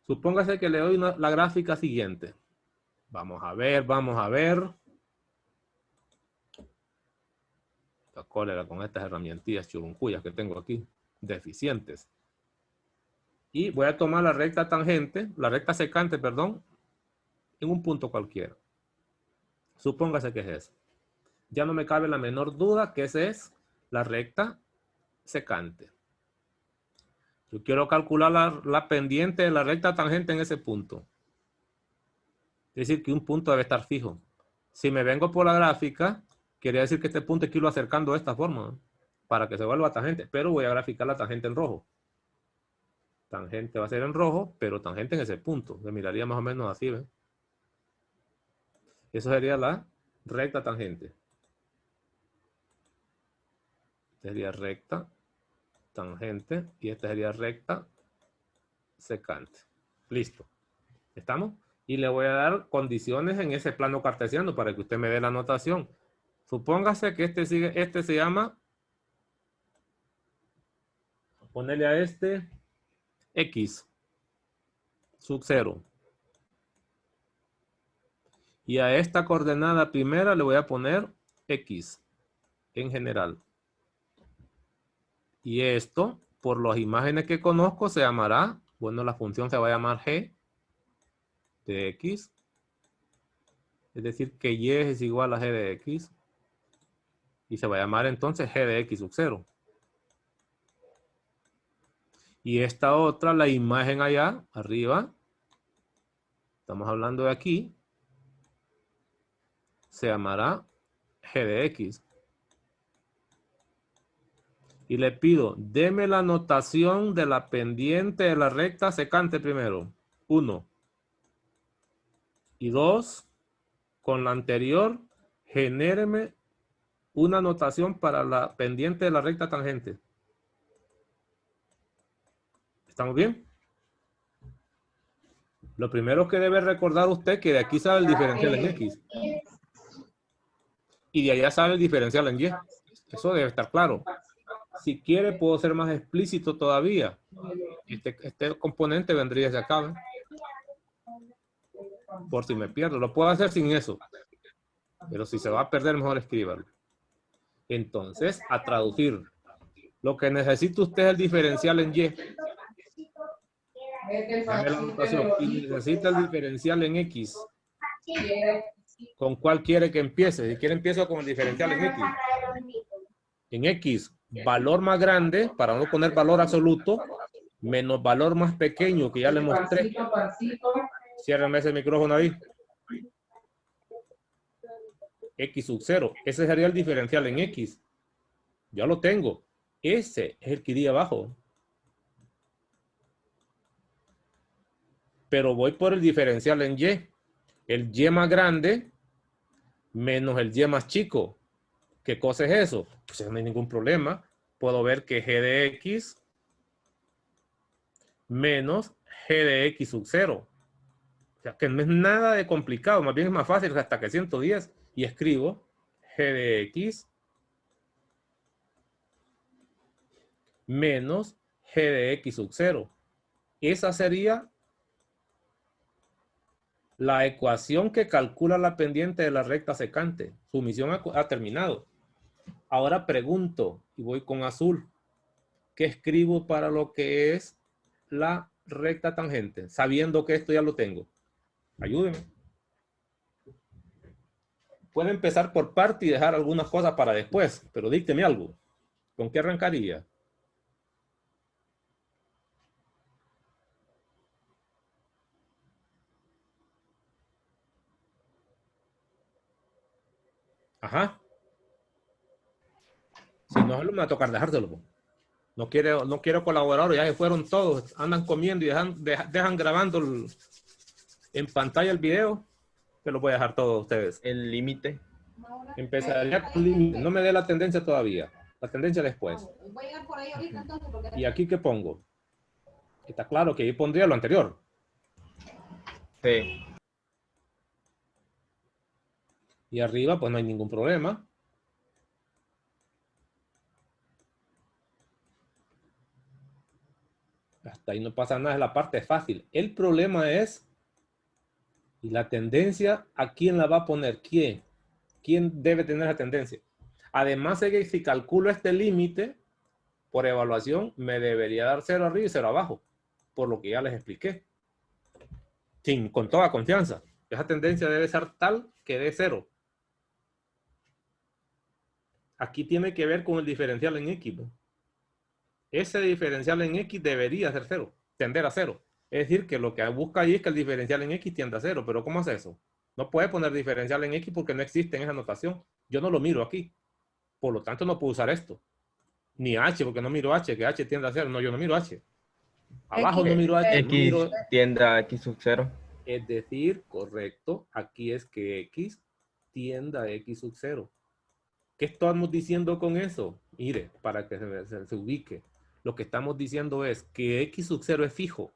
Supóngase que le doy la gráfica siguiente. Vamos a ver, vamos a ver. La cólera con estas herramientillas churuncullas que tengo aquí, deficientes. Y voy a tomar la recta tangente, la recta secante, perdón, en un punto cualquiera. Supóngase que es ese. Ya no me cabe la menor duda que esa es la recta secante. Yo quiero calcular la pendiente de la recta tangente en ese punto. Es decir, que un punto debe estar fijo. Si me vengo por la gráfica, quiere decir que este punto hay que irlo acercando de esta forma, ¿no? Para que se vuelva tangente. Pero voy a graficar la tangente en rojo. Tangente va a ser en rojo, pero tangente en ese punto. Se miraría más o menos así, ¿ven? Eso sería la recta tangente. Esta sería recta tangente y esta sería recta secante. Listo. ¿Estamos? Y le voy a dar condiciones en ese plano cartesiano para que usted me dé la notación. Supóngase que este se llama, ponerle a este x sub 0. Y a esta coordenada primera le voy a poner x en general. Y esto, por las imágenes que conozco, se llamará, bueno, la función se va a llamar g de x. Es decir, que y es igual a g de x. Y se va a llamar entonces g de x sub 0. Y esta otra, la imagen allá, arriba, estamos hablando de aquí, se llamará g de x. Y le pido, deme la notación de la pendiente de la recta secante primero. 1. Y 2, con la anterior, genéreme una notación para la pendiente de la recta tangente. ¿Estamos bien? Lo primero que debe recordar usted que de aquí sale el diferencial en X. Y de allá sale el diferencial en Y. Eso debe estar claro. Si quiere, puedo ser más explícito todavía. Este componente vendría hacia acá, ¿ven? Por si me pierdo. Lo puedo hacer sin eso. Pero si se va a perder, mejor escríbalo. Entonces, a traducir. Lo que necesita usted es el diferencial en Y. Dame la notación. Y necesita el diferencial en X. ¿Con cuál quiere que empiece? Si quiere, empiezo con el diferencial en X. En X, valor más grande, para no poner valor absoluto, menos valor más pequeño, que ya le mostré. Ciérrame ese micrófono ahí. X sub 0. Ese sería el diferencial en X. Ya lo tengo. Ese es el que iría abajo. Pero voy por el diferencial en Y. El Y más grande menos el Y más chico. ¿Qué cosa es eso? Pues no hay ningún problema. Puedo ver que G de X menos G de X sub 0. O sea, que no es nada de complicado. Más bien es más fácil hasta que 110. Y escribo G de X menos G de X sub 0. Esa sería la ecuación que calcula la pendiente de la recta secante. Su misión ha terminado. Ahora pregunto, y voy con azul, ¿qué escribo para lo que es la recta tangente? Sabiendo que esto ya lo tengo. Ayúdenme. Puede empezar por parte y dejar algunas cosas para después, pero dícteme algo. ¿Con qué arrancaría? Ajá. Si no, me va a tocar dejárselo. No quiero colaborar, ya se fueron todos, andan comiendo y dejan grabando en pantalla el video, que lo voy a dejar todos ustedes. El límite. Empezaría con límite, no me dé la tendencia todavía, la tendencia después. ¿Y aquí qué pongo? Está claro que ahí pondría lo anterior. Sí. Y arriba pues no hay ningún problema. Hasta ahí no pasa nada, es la parte fácil. El problema es, y la tendencia, ¿a quién la va a poner? ¿Quién? ¿Quién debe tener la tendencia? Además de que si calculo este límite, por evaluación, me debería dar 0 arriba y 0 abajo, por lo que ya les expliqué. Con toda confianza. Esa tendencia debe ser tal que dé 0. Aquí tiene que ver con el diferencial en X, ¿no? Ese diferencial en X debería ser 0, tender a 0. Es decir, que lo que busca ahí es que el diferencial en X tienda a 0. ¿Pero cómo hace eso? No puede poner diferencial en X porque no existe en esa notación. Yo no lo miro aquí. Por lo tanto, no puedo usar esto. Ni H, porque no miro H, que H tiende a 0. No, yo no miro H. Abajo no miro H. X no miro... tiende a X sub 0. Es decir, correcto, aquí es que X tienda a X sub 0. ¿Qué estamos diciendo con eso? Mire, para que se ubique. Lo que estamos diciendo es que X sub 0 es fijo.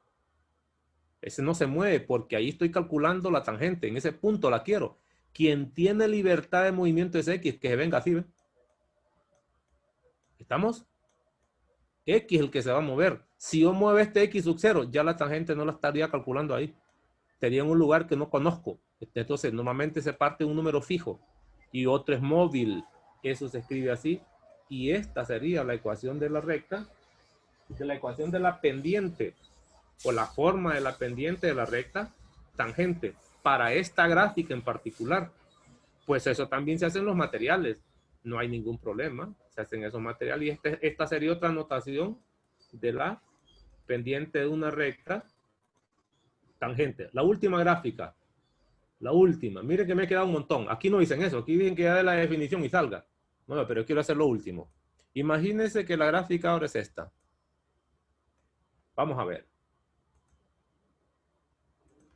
Ese no se mueve porque ahí estoy calculando la tangente. En ese punto la quiero. Quien tiene libertad de movimiento es X, que se venga así, ¿ven? ¿Estamos? X es el que se va a mover. Si yo muevo este X sub 0, ya la tangente no la estaría calculando ahí. Estaría en un lugar que no conozco. Entonces, normalmente se parte un número fijo y otro es móvil. Eso se escribe así. Y esta sería la ecuación de la recta, de la ecuación de la pendiente, o la forma de la pendiente de la recta tangente. Para esta gráfica en particular, pues eso también se hace en los materiales. No hay ningún problema. Se hacen esos materiales. Y esta sería otra notación de la pendiente de una recta tangente. La última gráfica. La última. Mire que me he quedado un montón. Aquí no dicen eso. Aquí dicen que ya de la definición y salga. No, pero yo quiero hacer lo último. Imagínense que la gráfica ahora es esta. Vamos a ver.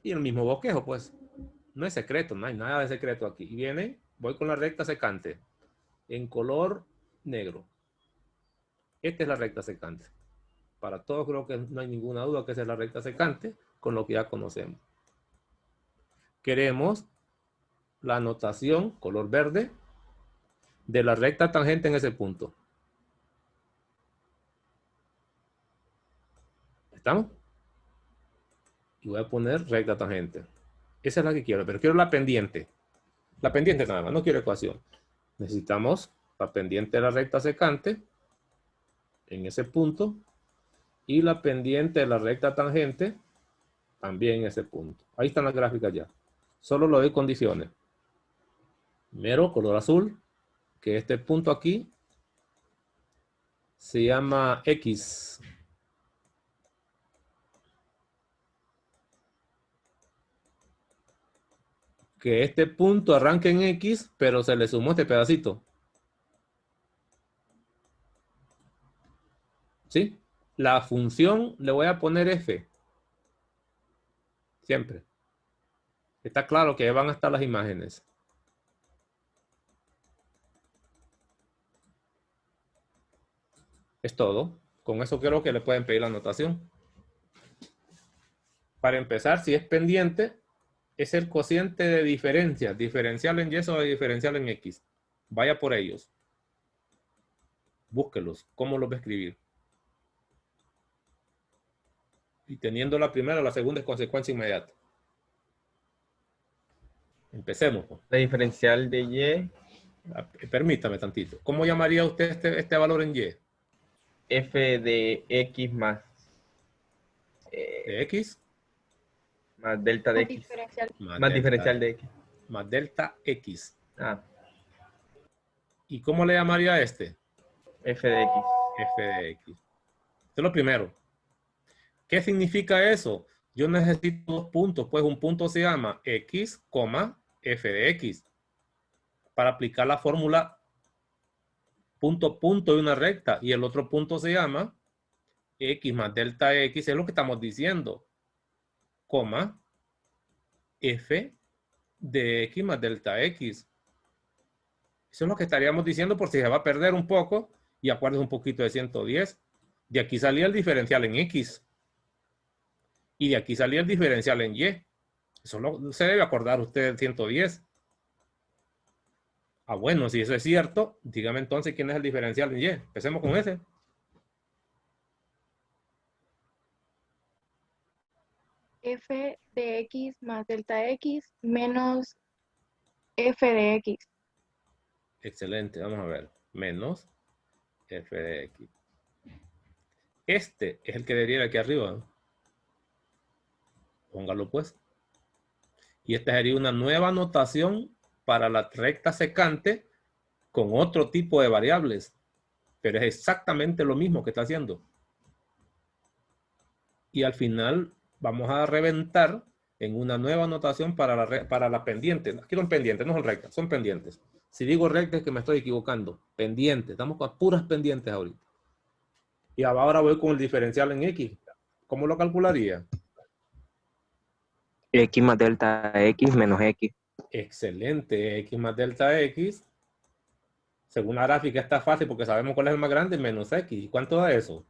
Y el mismo bosquejo, pues. No es secreto, no hay nada de secreto aquí. Y viene, voy con la recta secante. En color negro. Esta es la recta secante. Para todos creo que no hay ninguna duda que esa es la recta secante, con lo que ya conocemos. queremos la notación, color verde, de la recta tangente en ese punto. ¿Estamos? Y voy a poner recta tangente. Esa es la que quiero, pero quiero la pendiente. La pendiente nada más, no quiero ecuación. Necesitamos la pendiente de la recta secante en ese punto y la pendiente de la recta tangente también en ese punto. Ahí están las gráficas ya. Solo le doy condiciones. Primero, color azul, que este punto aquí se llama X. Que este punto arranque en X, pero se le sumó este pedacito. ¿Sí? La función le voy a poner F. Siempre. Está claro que van a estar las imágenes. Es todo. Con eso creo que le pueden pedir la anotación. Para empezar, si es pendiente, es el cociente de diferencia. Diferencial en Y o diferencial en X. Vaya por ellos. Búsquelos. ¿Cómo los va a escribir? Y teniendo la primera, la segunda es consecuencia inmediata. Empecemos. La diferencial de Y, Permítame tantito. ¿Cómo llamaría usted este valor en Y? f de X más, ¿De X? más delta de Más X. diferencial. Más diferencial de X. Más delta X. Ah, ¿Y cómo le llamaría a este? f de X. F de X. Esto es lo primero. ¿Qué significa eso? Yo necesito dos puntos. Pues un punto se llama X, F de X. Para aplicar la fórmula punto, punto de una recta. Y el otro punto se llama X más delta X. Es lo que estamos diciendo. Coma, F de X más delta X. Eso es lo que estaríamos diciendo por si se va a perder un poco. Y acuérdense un poquito de 110. De aquí salía el diferencial en X. Y de aquí salía el diferencial en Y. Eso se debe acordar usted del 110. Ah, bueno, si eso es cierto, dígame entonces quién es el diferencial en Y. Empecemos con ese. F de X más delta X menos F de X. Excelente, vamos a ver. Menos F de X. Este es el que debería ir aquí arriba. Póngalo pues. Y esta sería una nueva notación para la recta secante con otro tipo de variables. Pero es exactamente lo mismo que está haciendo. Y al final vamos a reventar en una nueva notación para la pendiente. Aquí son pendientes, no son rectas, son pendientes. Si digo rectas es que me estoy equivocando. Pendientes, estamos con puras pendientes ahorita. Y ahora voy con el diferencial en X. ¿Cómo lo calcularía? X más delta X menos X. Excelente, X más delta X. Según la gráfica está fácil porque sabemos cuál es el más grande, menos X. ¿Y cuánto da eso?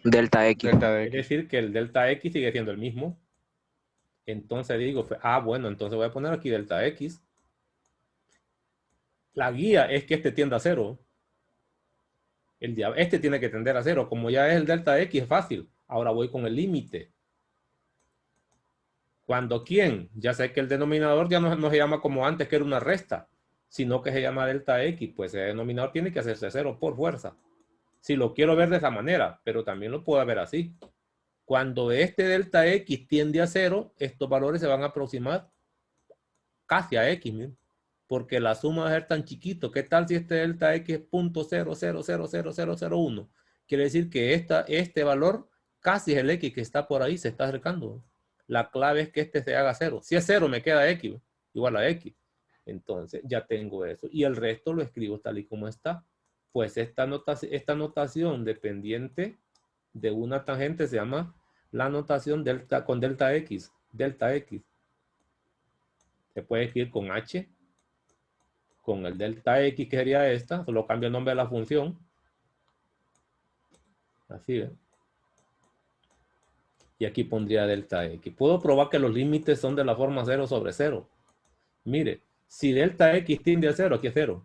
Delta X. Delta de Quiere X. decir que el delta X sigue siendo el mismo. Entonces digo, bueno, entonces voy a poner aquí delta X. La guía es que este tienda a 0. Este tiene que tender a 0. Como ya es el delta X, es fácil. Ahora voy con el límite. Cuando ¿quién? Ya sé que el denominador ya no se llama como antes, que era una resta, sino que se llama delta X. Pues el denominador tiene que hacerse 0 por fuerza. Si lo quiero ver de esa manera, pero también lo puedo ver así. Cuando este delta X tiende a 0, estos valores se van a aproximar casi a X, ¿sí? Porque la suma va a ser tan chiquito. ¿Qué tal si este delta X es 0.000001? Quiere decir que este valor casi es el X que está por ahí, se está acercando. La clave es que este se haga 0. Si es 0, me queda X, igual a X. Entonces ya tengo eso. Y el resto lo escribo tal y como está. Pues esta notación dependiente de una tangente se llama la notación delta con delta X. Delta X. Se puede escribir con H, con el delta X que sería esta, solo cambia el nombre de la función. Así, ¿eh? y aquí pondría delta X. Puedo probar que los límites son de la forma 0 sobre 0. Mire, si delta X tiende a 0, aquí es 0.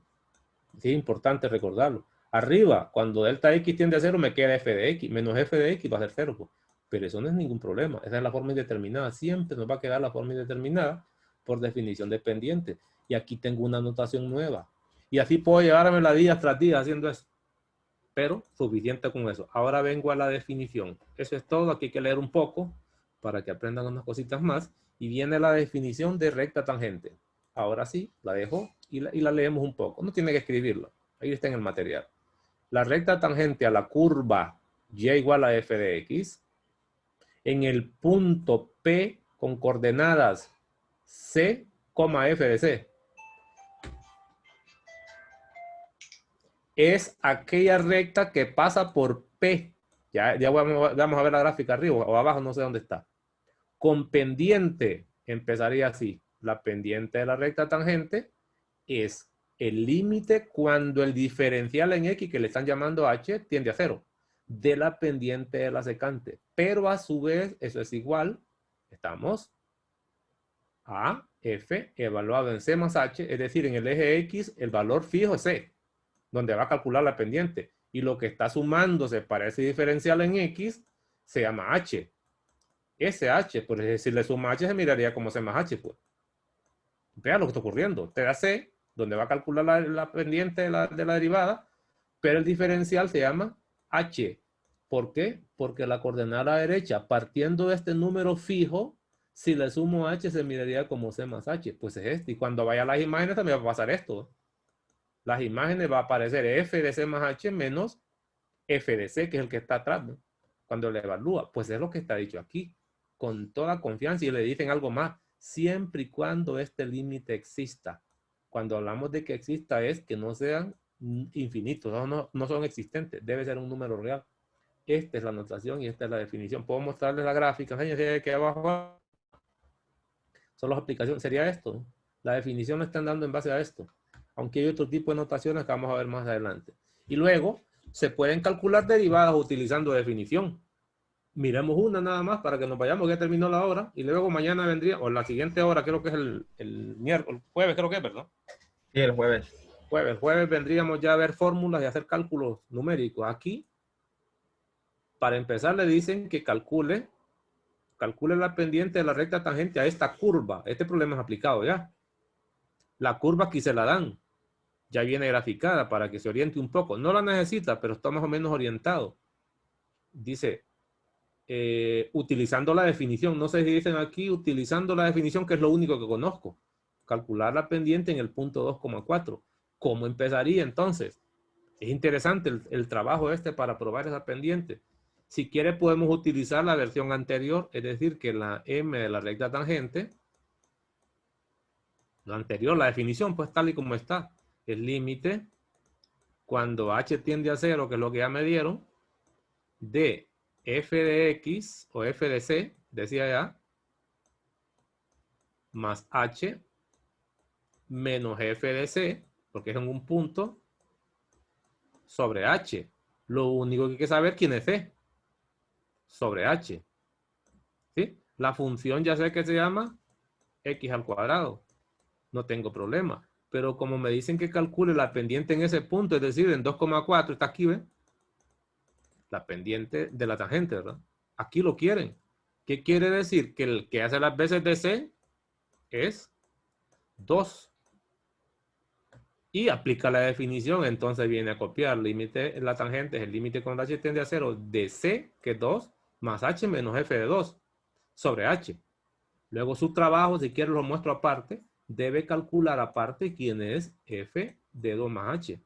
Sí, es importante recordarlo. Arriba, cuando delta X tiende a 0, me queda f de X. Menos f de X va a ser 0. Pues. Pero eso no es ningún problema. Esa es la forma indeterminada. Siempre nos va a quedar la forma indeterminada por definición de pendiente. Y aquí tengo una notación nueva. Y así puedo llevarme la día tras día haciendo eso. Pero suficiente con eso. Ahora vengo a la definición. Eso es todo. Aquí hay que leer un poco para que aprendan unas cositas más. Y viene la definición de recta tangente. Ahora sí, la dejo y la leemos un poco. No tiene que escribirla. Ahí está en el material. La recta tangente a la curva y igual a f de x en el punto P con coordenadas C, f de C. Es aquella recta que pasa por P. Ya vamos a ver la gráfica arriba o abajo, no sé dónde está. Con pendiente, empezaría así. La pendiente de la recta tangente es el límite cuando el diferencial en X, que le están llamando H, tiende a 0, de la pendiente de la secante. Pero a su vez, eso es igual, estamos a F evaluado en C más H, es decir, en el eje X, el valor fijo es C, donde va a calcular la pendiente. Y lo que está sumándose para ese diferencial en X se llama H. Ese H, pues si le suma H, se miraría como C más H, pues. Vea lo que está ocurriendo. Te da C, donde va a calcular la pendiente de la derivada, pero el diferencial se llama H. ¿Por qué? Porque la coordenada a la derecha, partiendo de este número fijo, si le sumo H, se miraría como C más H. Pues es este. Y cuando vaya a las imágenes, también va a pasar esto. Las imágenes va a aparecer F de C más H menos F de C, que es el que está atrás, ¿no? Cuando le evalúa. Pues es lo que está dicho aquí. Con toda confianza. Y le dicen algo más. Siempre y cuando este límite exista. Cuando hablamos de que exista es que no sean infinitos, no son existentes, debe ser un número real. Esta es la notación y esta es la definición. Puedo mostrarles la gráfica, aquí abajo. Son las aplicaciones, sería esto, ¿no? La definición la están dando en base a esto, aunque hay otro tipo de notaciones que vamos a ver más adelante. Y luego se pueden calcular derivadas utilizando definición. Miremos una nada más para que nos vayamos, ya terminó la hora, y luego mañana vendría, o la siguiente hora, creo que es el miércoles, jueves creo que es, ¿verdad? Sí, el jueves. Jueves vendríamos ya a ver fórmulas y hacer cálculos numéricos. Aquí, para empezar, le dicen que calcule la pendiente de la recta tangente a esta curva. Este problema es aplicado ya. La curva aquí se la dan. Ya viene graficada para que se oriente un poco. No la necesita, pero está más o menos orientado. Dice... utilizando la definición, no sé si dicen aquí, utilizando la definición, que es lo único que conozco. Calcular la pendiente en el punto 2,4. ¿Cómo empezaría entonces? Es interesante el trabajo este para probar esa pendiente. Si quiere podemos utilizar la versión anterior, es decir, que la M de la recta tangente, la anterior, la definición, pues tal y como está, el límite, cuando H tiende a 0, que es lo que ya me dieron, de f de x o f de c, decía ya, más h menos f de c, porque es en un punto, sobre h. Lo único que hay que saber quién es c, sobre h. ¿Sí? La función ya sé que se llama x al cuadrado. No tengo problema. Pero como me dicen que calcule la pendiente en ese punto, es decir, en 2,4, está aquí, ¿ven? La pendiente de la tangente, ¿verdad? Aquí lo quieren. ¿Qué quiere decir? Que el que hace las veces de C es 2. Y aplica la definición, entonces viene a copiar. Límite, la tangente es el límite cuando h tiende a 0 de C, que es 2, más h menos f de 2, sobre h. Luego su trabajo, si quiere lo muestro aparte, debe calcular aparte quién es f de 2 más h.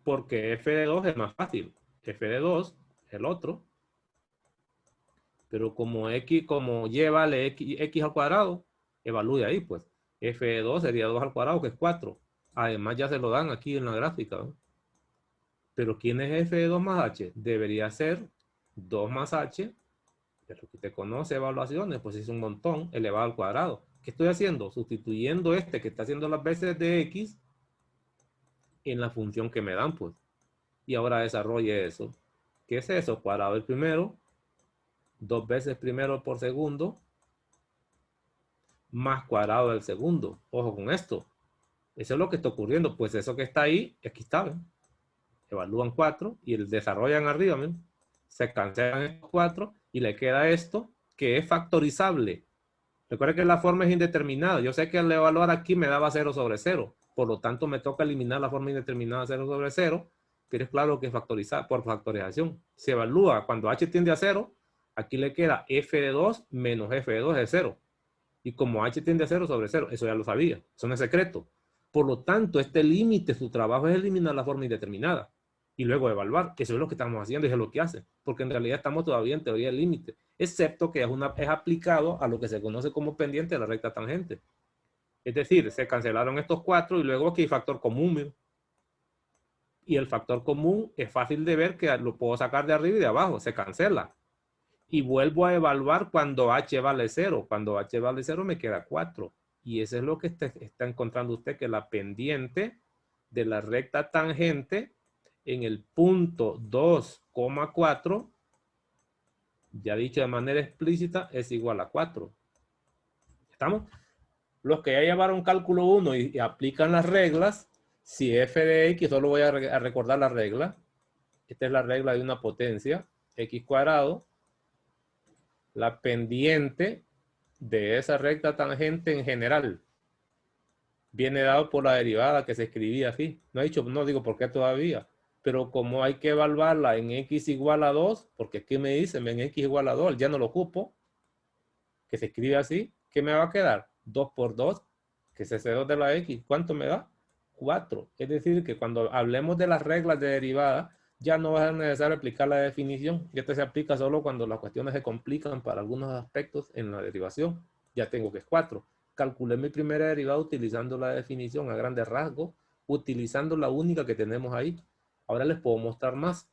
Porque f de 2 es más fácil. F de 2, el otro. Pero como x, como y vale x al cuadrado, evalúe ahí, pues. F de 2 sería 2 al cuadrado, que es 4. Además ya se lo dan aquí en la gráfica, ¿no? Pero ¿quién es f de 2 más h? Debería ser 2 más h. Pero que te conoce evaluaciones, pues es un montón, elevado al cuadrado. ¿Qué estoy haciendo? Sustituyendo este que está haciendo las veces de x en la función que me dan, pues. y ahora desarrolle eso. ¿Qué es eso? Cuadrado del primero, 2 veces primero por segundo, más cuadrado del segundo. Ojo con esto. Eso es lo que está ocurriendo. Pues eso que está ahí, aquí está, ¿ven? Evalúan 4 y el desarrollan arriba, ¿ven? Se cancelan estos 4 y le queda esto que es factorizable. Recuerda que la forma es indeterminada. Yo sé que al evaluar aquí me daba 0 sobre 0. Por lo tanto, me toca eliminar la forma indeterminada 0 sobre 0. Pero es claro que es factorizar por factorización. Se evalúa cuando h tiende a 0. Aquí le queda f de 2 menos f de 2 es 0. Y como h tiende a 0 sobre 0, eso ya lo sabía. Eso no es secreto. Por lo tanto, este límite, su trabajo es eliminar la forma indeterminada. Y luego evaluar. Eso es lo que estamos haciendo y es lo que hace. Porque en realidad estamos todavía en teoría del límite. Excepto que es aplicado a lo que se conoce como pendiente de la recta tangente. Es decir, se cancelaron estos 4 y luego aquí hay factor común. ¿Mira? Y el factor común es fácil de ver que lo puedo sacar de arriba y de abajo. Se cancela. Y vuelvo a evaluar cuando h vale 0. Cuando h vale 0 me queda 4. Y eso es lo que está encontrando usted, que la pendiente de la recta tangente en el punto 2,4, ya dicho de manera explícita, es igual a 4. ¿Estamos? Los que ya llevaron cálculo 1 y aplican las reglas, si f de x, solo voy a recordar la regla. Esta es la regla de una potencia, x cuadrado. La pendiente de esa recta tangente en general viene dado por la derivada que se escribía así. No he dicho, no digo por qué todavía, pero como hay que evaluarla en x igual a 2, porque aquí me dicen en x igual a 2, ya no lo ocupo, que se escribe así, ¿qué me va a quedar? 2 por 2, que es ese 2 de la x. ¿Cuánto me da? 4. Es decir, que cuando hablemos de las reglas de derivada, ya no va a ser necesario aplicar la definición. Y esto se aplica solo cuando las cuestiones se complican para algunos aspectos en la derivación. Ya tengo que es 4. Calculé mi primera derivada utilizando la definición a grandes rasgos, utilizando la única que tenemos ahí. Ahora les puedo mostrar más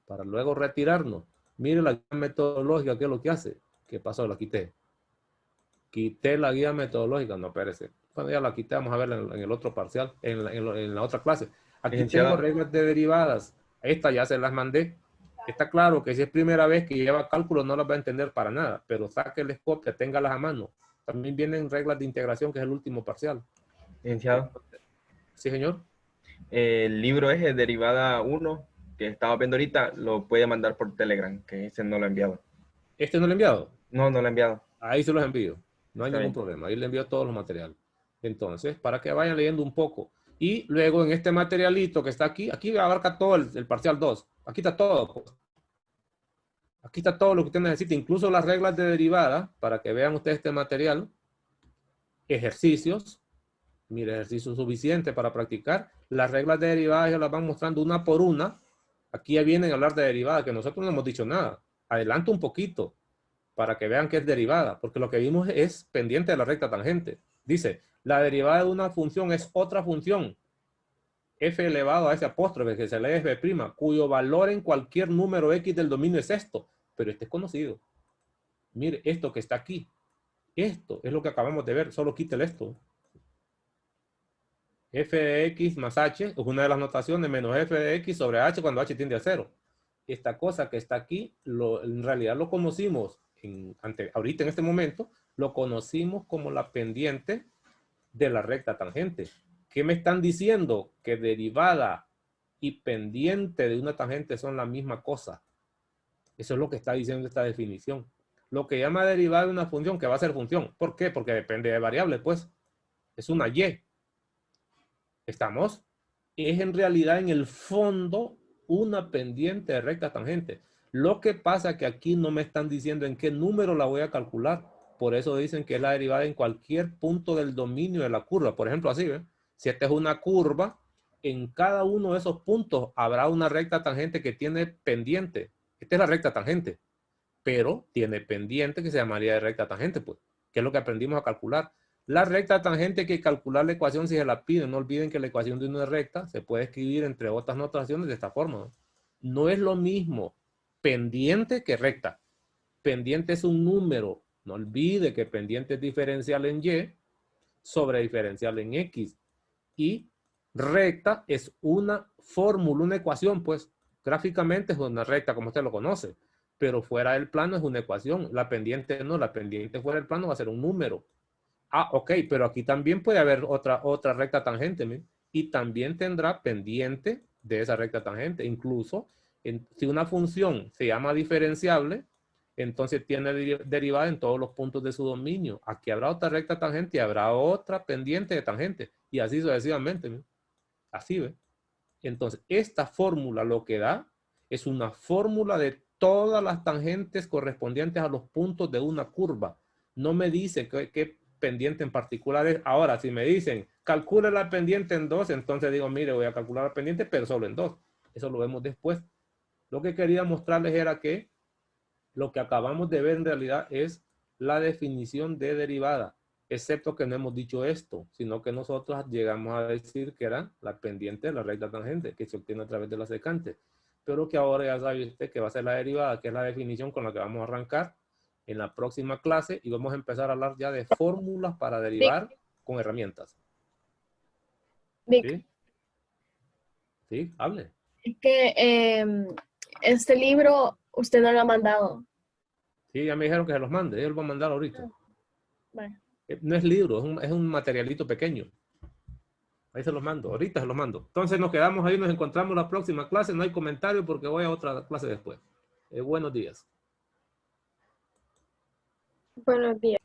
para luego retirarnos. Mire la guía metodológica, ¿qué es lo que hace? ¿Qué pasó? La quité. Quité la guía metodológica, no, espérese. Cuando ya la quité, vamos a verla en el otro parcial, en la otra clase. Aquí Licenciado. tengo reglas de derivadas. Esta ya se las mandé. Está claro que si es primera vez que lleva cálculo no las va a entender para nada, pero sáqueles copia, téngalas a mano. También vienen reglas de integración, que es el último parcial. Licenciado, Sí, señor. el libro ese, derivada 1, que estaba viendo ahorita, lo puede mandar por Telegram, que ese no lo he enviado. ¿Este no lo he enviado? No, no lo he enviado. Ahí se los envío. No hay Está ningún bien. problema. Ahí le envío todos los materiales. Entonces, para que vayan leyendo un poco. Y luego en este materialito que está aquí, aquí abarca todo el parcial 2. Aquí está todo. Pues. Aquí está todo lo que usted necesita, incluso las reglas de derivada, para que vean ustedes este material. Ejercicios. Mire, ejercicio suficiente para practicar. Las reglas de derivada ya las van mostrando una por una. Aquí ya vienen a hablar de derivada, que nosotros no hemos dicho nada. Adelanto un poquito para que vean que es derivada, porque lo que vimos es pendiente de la recta tangente. Dice, la derivada de una función es otra función, f elevado a ese apóstrofe, que se lee f', cuyo valor en cualquier número x del dominio es esto, pero este es conocido. Mire, esto que está aquí, esto es lo que acabamos de ver, solo quítele esto. F de x más h es una de las notaciones, menos f de x sobre h cuando h tiende a 0. Esta cosa que está aquí, en realidad lo conocimos ahorita en este momento, lo conocimos como la pendiente de la recta tangente. ¿Qué me están diciendo? Que derivada y pendiente de una tangente son la misma cosa. Eso es lo que está diciendo esta definición. Lo que llama derivada de una función, que va a ser función. ¿Por qué? Porque depende de variables, pues. Es una y. ¿Estamos? Es en realidad en el fondo una pendiente de recta tangente. Lo que pasa es que aquí no me están diciendo en qué número la voy a calcular. Por eso dicen que es la derivada en cualquier punto del dominio de la curva. Por ejemplo, así, ¿ven? Si esta es una curva, en cada uno de esos puntos habrá una recta tangente que tiene pendiente. Esta es la recta tangente, pero tiene pendiente que se llamaría de recta tangente, pues, que es lo que aprendimos a calcular. La recta tangente hay que calcular la ecuación si se la piden. No olviden que la ecuación de una recta se puede escribir entre otras notaciones de esta forma. ¿No? No es lo mismo pendiente que recta. Pendiente es un número. No olvide que pendiente es diferencial en y sobre diferencial en x. Y recta es una fórmula, una ecuación, pues gráficamente es una recta como usted lo conoce, pero fuera del plano es una ecuación. La pendiente no, la pendiente fuera del plano va a ser un número. Ah, ok, pero aquí también puede haber otra recta tangente, ¿me? Y también tendrá pendiente de esa recta tangente. Incluso, si una función se llama diferenciable, entonces tiene derivada en todos los puntos de su dominio. Aquí habrá otra recta tangente y habrá otra pendiente de tangente. Y así sucesivamente, ¿me? Así, ¿ve? Entonces, esta fórmula lo que da es una fórmula de todas las tangentes correspondientes a los puntos de una curva. No me dice qué pendiente en particular es. Ahora, si me dicen, calcule la pendiente en 2, entonces digo, mire, voy a calcular la pendiente, pero solo en 2. Eso lo vemos después. Lo que quería mostrarles era que lo que acabamos de ver en realidad es la definición de derivada, excepto que no hemos dicho esto, sino que nosotros llegamos a decir que era la pendiente de la recta tangente, que se obtiene a través de la secante, pero que ahora ya sabe usted que va a ser la derivada, que es la definición con la que vamos a arrancar en la próxima clase, y vamos a empezar a hablar ya de fórmulas para derivar con herramientas. Vic, ¿Sí? ¿Sí? Hable. es que este libro usted no lo ha mandado. Sí, ya me dijeron que se los mande, yo los voy a mandar ahorita. Bueno, No es libro, es un materialito pequeño. Ahí se los mando, ahorita se los mando. Entonces nos quedamos ahí, nos encontramos la próxima clase. No hay comentario porque voy a otra clase después. Buenos días. Buenos días.